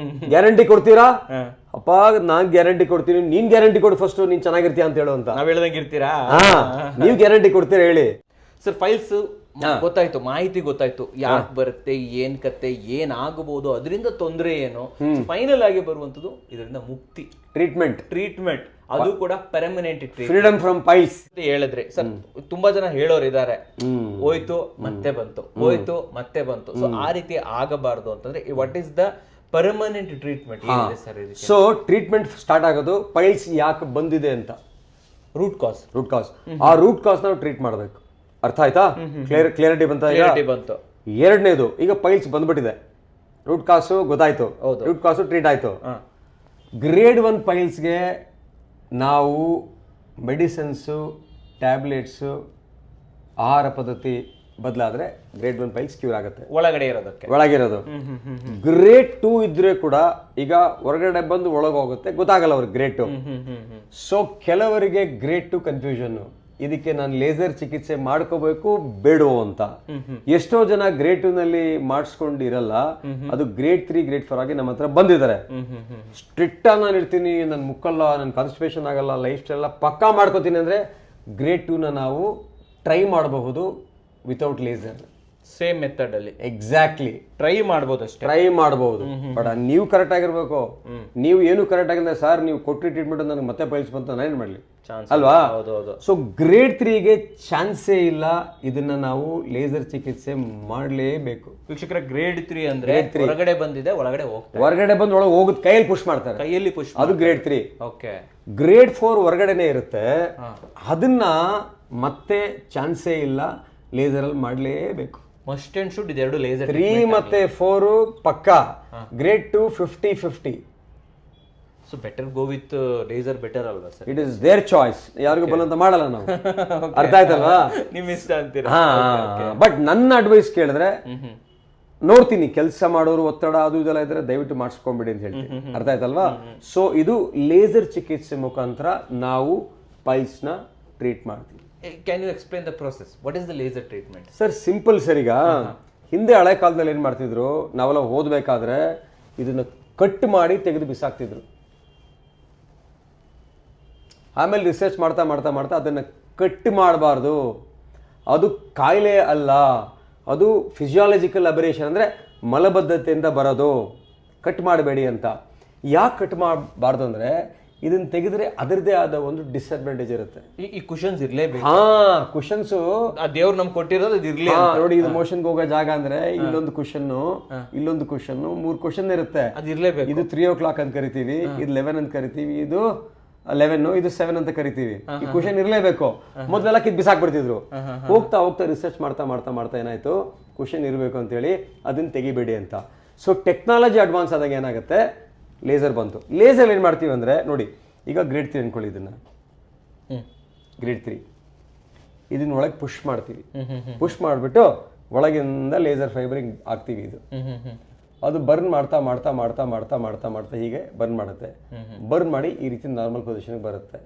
ಗ್ಯಾರಂಟಿ ಕೊಡ್ತೀರಾ? ಅಪ್ಪ ನಾನ್ ಗ್ಯಾರಂಟಿ ಕೊಡ್ತೀನಿ, ನೀನ್ ಗ್ಯಾರಂಟಿ ಕೊಡು ಫಸ್ಟ್, ನೀನ್ ಚೆನ್ನಾಗಿರ್ತೀಯ ಅಂತ ಹೇಳು ಅಂತ. ನಾವ್ ಹೇಳ್ದಂಗೆ ಇರ್ತೀರಾ? ನೀವ್ ಗ್ಯಾರಂಟಿ ಕೊಡ್ತೀರಾ ಹೇಳಿ ಸರ್. ಫೈಲ್ಸ್ ಗೊತ್ತಾಯ್ತು, ಮಾಹಿತಿ ಗೊತ್ತಾಯ್ತು, ಯಾಕೆ ಬರುತ್ತೆ, ಏನ್ ಕತೆ, ಏನ್ ಆಗಬಹುದು, ಅದರಿಂದ ತೊಂದರೆ ಏನು, ಫೈನಲ್ ಆಗಿ ಬರುವಂತದ್ದು ಇದರಿಂದ ಮುಕ್ತಿ, ಟ್ರೀಟ್ಮೆಂಟ್ ಅದು ಕೂಡ ಪರ್ಮನೆಂಟ್ ಫ್ರೀಡಮ್ ಫ್ರಮ್ ಪೈಲ್ಸ್ ಹೇಳಿದ್ರಿ ಸರ್. ತುಂಬಾ ಜನ ಹೇಳೋರು ಇದಾರೆ, ಹೋಯ್ತು ಮತ್ತೆ ಬಂತು, ಹೋಯ್ತು ಮತ್ತೆ ಬಂತು. ಸೊ ಆ ರೀತಿ ಆಗಬಾರ್ದು ಅಂತಂದ್ರೆ what is the permanent treatment sir? So treatment start ಆಗೋದು ಪೈಲ್ಸ್ ಯಾಕೆ ಬಂದಿದೆ ಅಂತ, ರೂಟ್ ಕಾಸ್. ಆ ರೂಟ್ ಕಾಸ್ ನಾವು ಟ್ರೀಟ್ ಮಾಡಬೇಕು. ಅರ್ಥ ಆಯ್ತಾ? ಕ್ಲಿಯರಿಟಿ ಬಂತು. ಎರಡನೇದು, ಈಗ ಪೈಲ್ಸ್ ಬಂದ್ಬಿಟ್ಟಿದೆ, ರೂಟ್ ಕಾಸು ಗೊತ್ತಾಯ್ತು, ರೂಟ್ ಕಾಸು ಟ್ರೀಟ್ ಆಯ್ತು. ಗ್ರೇಡ್ 1 ಪೈಲ್ಸ್ಗೆ ನಾವು ಮೆಡಿಸಿನ್ಸು, ಟ್ಯಾಬ್ಲೆಟ್ಸು, ಆಹಾರ ಪದ್ಧತಿ ಬದಲಾದ್ರೆ ಗ್ರೇಡ್ 1 ಪೈಲ್ಸ್ ಕ್ಯೂರ್ ಆಗುತ್ತೆ, ಒಳಗಿರೋದು. ಗ್ರೇಡ್ 2 ಇದ್ರೆ ಕೂಡ ಈಗ ಹೊರಗಡೆ ಬಂದು ಒಳಗೆ ಹೋಗುತ್ತೆ, ಗೊತ್ತಾಗಲ್ಲ ಅವ್ರಿಗೆ ಗ್ರೇಡ್ 2. ಸೊ ಕೆಲವರಿಗೆ ಗ್ರೇಡ್ 2 ಕನ್ಫ್ಯೂಷನ್, ಇದಕ್ಕೆ ನಾನು ಲೇಸರ್ ಚಿಕಿತ್ಸೆ ಮಾಡ್ಕೋಬೇಕು ಬೇಡೋ ಅಂತ. ಎಷ್ಟೋ ಜನ ಗ್ರೇಡ್ 2 ನಲ್ಲಿ ಮಾಡಿಸ್ಕೊಂಡಿರಲ್ಲ, ಅದು ಗ್ರೇಡ್ 3 ಗ್ರೇಡ್ 4 ಆಗಿ ನಮ್ಮ ಹತ್ರ ಬಂದಿದ್ದಾರೆ. ಸ್ಟ್ರಿಕ್ಟ್ ಆಗಿ ನಾನು ಇರ್ತೀನಿ, ನನ್ ಮುಕ್ಕಲ್ಲ, ನನ್ ಕಾನ್ಸ್ಟಿಪೇಷನ್ ಆಗಲ್ಲ, ಲೈಫ್ ಸ್ಟೈಲ್ ಎಲ್ಲ ಪಕ್ಕಾ ಮಾಡ್ಕೋತೀನಿ ಅಂದ್ರೆ ಗ್ರೇಡ್ 2 ನ ನಾವು ಟ್ರೈ ಮಾಡಬಹುದು ವಿತೌಟ್ ಲೇಸರ್. ಸೇಮ್ ಮೆಥಡ್ ಅಲ್ಲಿ ಎಕ್ಸಾಕ್ಟ್ಲಿ ಟ್ರೈ ಮಾಡಬಹುದು ಅಷ್ಟೇ, ಟ್ರೈ ಮಾಡಬಹುದು. ಬಟ್ ನೀವು ಕರೆಕ್ಟ್ ಆಗಿರ್ಬೇಕು. ನೀವು ಏನು ಕರೆಕ್ಟ್ ಆಗಿದ್ರೆ ಸರ್ ನೀವು ಕೊಟ್ಟಿ ಟ್ರೀಟ್ಮೆಂಟ್ ನನಗೆ ಮತ್ತೆ ಪೈಲ್ಸ್ ಬಂತು, ನಾನು ಏನ್ ಮಾಡ್ಲಿ ಅಲ್ವಾ? ಸೊ ಗ್ರೇಡ್ 3ಗೆ ಚಾನ್ಸೇ ಇಲ್ಲ, ಇದನ್ನ ನಾವು ಲೇಸರ್ ಚಿಕಿತ್ಸೆ ಮಾಡಲೇಬೇಕು. ವೀಕ್ಷಕರ, ಗ್ರೇಡ್ 3 ಅಂದ್ರೆ ಹೊರಗಡೆ ಬಂದಿದೆ, ಒಳಗಡೆ ಹೋಗ್ತಾರೆ, ಹೊರಗಡೆ ಬಂದು ಒಳಗೆ ಹೋಗುದು ಕೈಯಲ್ಲಿ ಪುಷ್ ಮಾಡ್ತಾರೆ, ಕೈಯಲ್ಲಿ ಪುಷ್, ಅದು ಗ್ರೇಡ್ 3. ಓಕೆ. ಗ್ರೇಡ್ 4 ಹೊರಗಡೆನೆ ಇರುತ್ತೆ, ಅದನ್ನ ಮತ್ತೆ ಚಾನ್ಸೇ ಇಲ್ಲ, ಲೇಸರ್ ಅಲ್ಲಿ ಮಾಡಲೇಬೇಕು. ಮಸ್ಟ್ ಅಂಡ್ ಶುಡ್ ಇದೆರಡು ಲೇಸರ್. 3 ಮತ್ತೆ 4 ಪಕ್ಕಾ. Grade 2 50-50. So better go with laser, better ಅಲ್ವಾ sir? It is their choice, ಯಾರಿಗೂ ಬಂದಂತ ಮಾಡಲ್ಲ ನಾವು. ಅರ್ಥ ಆಯ್ತಲ್ವಾ? ನಿಮ್ ಇಷ್ಟ ಅಂತೀರಾ? ಬಟ್ ನನ್ನ ಅಡ್ವೈಸ್ ಕೇಳಿದ್ರೆ ನೋಡ್ತೀನಿ, ಕೆಲಸ ಮಾಡೋರು ಒತ್ತಡ ಅದು ಇದೆಲ್ಲ ಇದ್ರೆ ದಯವಿಟ್ಟು ಮಾಡಿಸ್ಕೊಂಡ್ಬಿಡಿ ಅಂತ ಹೇಳ್ತೀನಿ. ಅರ್ಥ ಆಯ್ತಲ್ವಾ? ಸೊ ಇದು ಲೇಸರ್ ಚಿಕಿತ್ಸೆ ಮುಖಾಂತರ ನಾವು ಪೈಲ್ಸ್ ನ ಟ್ರೀಟ್ ಮಾಡ್ತೀವಿ. Can you explain the process? What is the laser treatment? Sir simple sir. ಈಗ ಹಿಂದೆ ಹಳೆ ಕಾಲದಲ್ಲಿ ಏನ್ ಮಾಡ್ತಿದ್ರು, ನಾವೆಲ್ಲ ಓದ್ಬೇಕಾದ್ರೆ ಇದನ್ನ ಕಟ್ ಮಾಡಿ ತೆಗೆದು ಬಿಸಾಕ್ತಿದ್ರು. ಆಮೇಲೆ ರಿಸರ್ಚ್ ಮಾಡ್ತಾ ಮಾಡ್ತಾ ಮಾಡ್ತಾ ಅದನ್ನ ಕಟ್ ಮಾಡಬಾರ್ದು, ಅದು ಕಾಯಿಲೆ ಅಲ್ಲ, ಅದು ಫಿಸಿಯಾಲಜಿಕಲ್ ಅಬರೇಷನ್, ಅಂದ್ರೆ ಮಲಬದ್ಧತೆಯಿಂದ ಬರೋದು, ಕಟ್ ಮಾಡಬೇಡಿ ಅಂತ. ಯಾಕೆ ಕಟ್ ಮಾಡಬಾರ್ದು ಅಂದ್ರೆ ಇದನ್ನ ತೆಗೆದ್ರೆ ಅದರದೇ ಆದ ಒಂದು ಡಿಸ್ಅಡ್ವಾಂಟೇಜ್ ಇರುತ್ತೆ. ಈ ಕುಶನ್ಸ್ ಇರ್ಲೇಬೇಕು. ಕುಶನ್ಸ್ ದೇವ್ರು ನಮ್ಗೆ ಕೊಟ್ಟಿರೋದು ಇರ್ಲಿ. ನೋಡಿ, ಇದು ಮೋಷನ್ಗೆ ಹೋಗೋ ಜಾಗ ಅಂದ್ರೆ ಇಲ್ಲೊಂದು ಕುಶನ್, ಇಲ್ಲೊಂದು ಕುಶನ್, 3 ಕುಶನ್ ಇರುತ್ತೆ. ಅದಿರ್ಲೇಬೇಕು. ಇದು 3 o'clock ಅಂತ ಕರಿತೀವಿ, ಇದು 11 ಅಂತ ಕರಿತೀವಿ, ಇದು 11, ಇದು 7 ಅಂತ ಕರಿತೀವಿ. ಈ ಕುಶನ್ ಇರ್ಲೇಬೇಕು. ಮೊದಲೆಲ್ಲ ಕಿತ್ ಬಿಸಾಕ್ಬಿಡ್ತಿದ್ರು. ಹೋಗ್ತಾ ಹೋಗ್ತಾ ರಿಸರ್ಚ್ ಮಾಡ್ತಾ ಮಾಡ್ತಾ ಮಾಡ್ತಾ ಏನಾಯ್ತು, ಕುಶನ್ ಇರಬೇಕು ಅಂತೇಳಿ ಅದನ್ನ ತೆಗಿಬೇಡಿ ಅಂತ. ಸೊ ಟೆಕ್ನಾಲಜಿ ಅಡ್ವಾನ್ಸ್ ಆದಾಗ ಏನಾಗುತ್ತೆ, ಲೇಸರ್ ಬಂತು. ಲೇಸರ್ ಏನು ಮಾಡ್ತೀವಿ ಅಂದರೆ, ನೋಡಿ ಈಗ ಗ್ರೇಡ್ 3 ಅನ್ಕೊಳ್ಳಿ, ಇದನ್ನು ಗ್ರೇಡ್ 3 ಇದನ್ನ ಒಳಗೆ ಪುಷ್ ಮಾಡ್ತೀವಿ. ಪುಷ್ ಮಾಡಿಬಿಟ್ಟು ಒಳಗಿಂದ ಲೇಸರ್ ಫೈಬರಿಂಗ್ ಹಾಕ್ತೀವಿ. ಇದು ಅದು ಬರ್ನ್ ಮಾಡ್ತಾ ಮಾಡ್ತಾ ಮಾಡ್ತಾ ಮಾಡ್ತಾ ಮಾಡ್ತಾ ಮಾಡ್ತಾ ಹೀಗೆ ಬರ್ನ್ ಮಾಡುತ್ತೆ. ಬರ್ನ್ ಮಾಡಿ ಈ ರೀತಿ ನಾರ್ಮಲ್ ಪೊಸಿಷನ್ಗೆ ಬರುತ್ತೆ.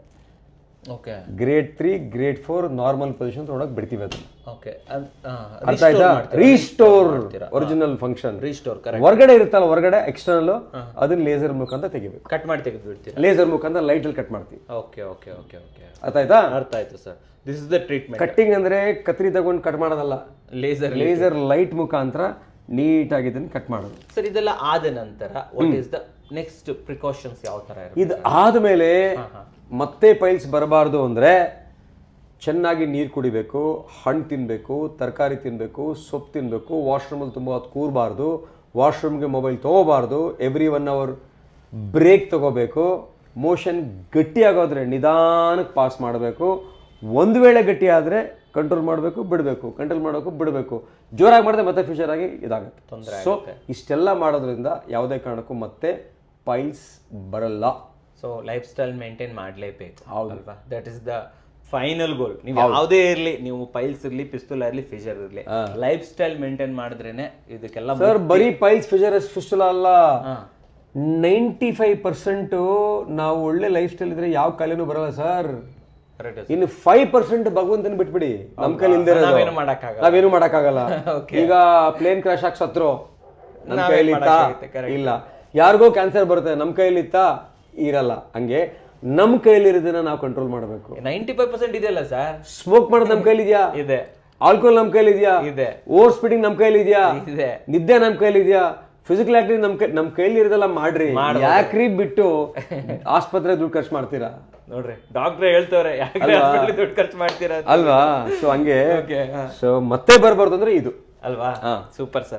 Okay. Grade 3 grade 4 normal position ಒಳಗೆ ಬಿಡ್ತೀವಿ ಅದನ್ನ. ಓಕೆ. ಅರ್ಥ ಆಯ್ತಾ? Restore, original function. ರೀಸ್ಟೋರ್ ಹೊರಗಡೆ ಇರುತ್ತಲ್ಲ, ಹೊರಗಡೆ ಎಕ್ಸ್ಟರ್ನಲ್, ಅದನ್ನ ಲೇಸರ್ ಮುಖಾಂತರ ತೆಗಿಬೇಕು. ಕಟ್ ಮಾಡಿ ತೆಗೆದು ಬಿಡ್ತೀವಿ. ಲೇಸರ್ ಮುಖಾಂತರ ಲೈಟ್ ಅಲ್ಲಿ ಕಟ್ ಮಾಡ್ತೀವಿ. Okay okay okay okay. ಅರ್ಥ ಆಯ್ತಾ? ಅರ್ಥ ಆಯ್ತು sir. This is the treatment. Cutting ಅಂದ್ರೆ ಕತ್ರಿ ತಗೊಂಡು ಕಟ್ ಮಾಡೋದಲ್ಲ, ಲೇಸರ್ ಲೈಟ್ ಮುಖಾಂತರ ನೀಟಾಗಿ ಇದನ್ನ ಕಟ್ ಮಾಡೋದು. ಸರ್ ಇದೆಲ್ಲ ಆದ ನಂತರ what is the next precautions ಯಾವ ತರ ಇರುತ್ತೆ? ಇದು ಆದ್ಮೇಲೆ ಮತ್ತೆ ಪೈಲ್ಸ್ ಬರಬಾರ್ದು ಅಂದ್ರೆ ಚೆನ್ನಾಗಿ ನೀರು ಕುಡಿಬೇಕು, ಹಣ್ಣು ತಿನ್ನಬೇಕು, ತರಕಾರಿ ತಿನ್ನಬೇಕು, ಸೊಪ್ಪು ತಿನ್ನಬೇಕು, ವಾಶ್ರೂಮಲ್ಲಿ ತುಂಬ ಹೊತ್ತು ಕೂರಬಾರ್ದು, ವಾಶ್ರೂಮ್ಗೆ ಮೊಬೈಲ್ ತೊಗೋಬಾರ್ದು, ಎವ್ರಿ 1 hour ಬ್ರೇಕ್ ತಗೋಬೇಕು. ಮೋಷನ್ ಗಟ್ಟಿಯಾಗೋದ್ರೆ ನಿಧಾನಕ್ಕೆ ಪಾಸ್ ಮಾಡಬೇಕು. ಒಂದು ವೇಳೆ ಗಟ್ಟಿ ಆದರೆ ಕಂಟ್ರೋಲ್ ಮಾಡಬೇಕು, ಬಿಡಬೇಕು, ಕಂಟ್ರೋಲ್ ಮಾಡಬೇಕು, ಬಿಡಬೇಕು. ಜೋರಾಗಿ ಮಾಡಿದ್ರೆ ಮತ್ತೆ ಫ್ಯೂಚರ್ ಆಗಿ ಇದಾಗುತ್ತೆ. ಸೊ ಇಷ್ಟೆಲ್ಲ ಮಾಡೋದ್ರಿಂದ ಯಾವುದೇ ಕಾರಣಕ್ಕೂ ಮತ್ತೆ ಪೈಲ್ಸ್ ಬರಲ್ಲ. ಸೊ ಲೈಫ್ ಸ್ಟೈಲ್ ಮೇಂಟೈನ್ ಮಾಡಲೇಬೇಕು ಅಲ್ವಾ? That is the final goal ನೀವು ಯಾವುದೇ ಇರ್ಲಿ, ನೀವು ಪೈಲ್ಸ್ ಇರ್ಲಿ, ಪಿಸ್ತೂಲ್ ಇರ್ಲಿ, ಫಿಶರ್ ಇರ್ಲಿ, ಲೈಫ್ ಸ್ಟೈಲ್ ಮೇಂಟೈನ್ ಮಾಡಿದ್ರೇನೆ ಇದಕ್ಕೆಲ್ಲ. ಸರ್ ಬರೀ ಪೈಲ್ಸ್ ಫಿಶರ್ ಫಿಸ್ಟುಲಾ ಅಲ್ಲ, 95% ನಾವು ಒಳ್ಳೆ ಲೈಫ್ ಸ್ಟೈಲ್ ಇದ್ರೆ ಯಾವ ಕಾಯಿಲೆನೂ ಬರಲ್ಲ ಸರ್. ಇನ್ನು 5% ಭಗವಂತನ ಬಿಟ್ಬಿಡಿ, ನಮ್ ಕೈಲಿ ಇಲ್ದೇ ನಾವೇನು ಮಾಡಕ್ಕಾಗಲ್ಲ. ಈಗ ಪ್ಲೇನ್ ಕ್ರಾಶ್ ಆಗಿ ಸತ್ರು ನಮ್ ಕೈಲಿ ಇತ್ತಾ? ಇಲ್ಲ. ಯಾರಿಗೋ ಕ್ಯಾನ್ಸರ್ ಬರುತ್ತೆ, ನಮ್ ಕೈಲಿ ಇತ್ತಾ? ಇರಲ್ಲ. ಹಂಗೆ ನಮ್ ಕೈಲಿ ಇರೋದನ್ನ ನಾವು ಕಂಟ್ರೋಲ್ ಮಾಡಬೇಕು. 95% ಇದೆಯಲ್ಲ ಸರ್. ಸ್ಮೋಕ್ ಮಾಡೋದು ನಮ್ ಕೈಲಿ ಇದೆಯಾ? ಇದೆ. ಆಲ್ಕೋಹಾಲ್ ನಮ್ ಕೈಲಿ ಇದೆಯಾ? ಇದೆ. ಓವರ್ ಸ್ಪೀಡಿಂಗ್ ನಮ್ ಕೈಲಿ ಇದೆಯಾ? ಇದೆ. ನಿದ್ದೆ ನಮ್ ಕೈಲಿ ಇದೆಯಾ? ಫಿಸಿಕಲ್ ಆಕ್ಟಿವಿಟಿ ನಮ್ ಕೈಲಿ ಇರೋದೆಲ್ಲ ಮಾಡ್ರಿ. ಯಾಕ್ರಿ ಬಿಟ್ಟು ಆಸ್ಪತ್ರೆ ದುಡ್ಡು ಖರ್ಚು ಮಾಡ್ತೀರಾ? ನೋಡ್ರಿ ಡಾಕ್ಟ್ರೇ ಹೇಳ್ತವ್ರೆ, ದುಡ್ಡು ಖರ್ಚು ಮಾಡ್ತೀರಾ ಅಲ್ವಾ? ಸೊ ಹಂಗೆ ಸೊ ಮತ್ತೆ ಬರ್ಬಾರ್ದು ಅಂದ್ರೆ ಇದು ಅಲ್ವಾ? Super sir.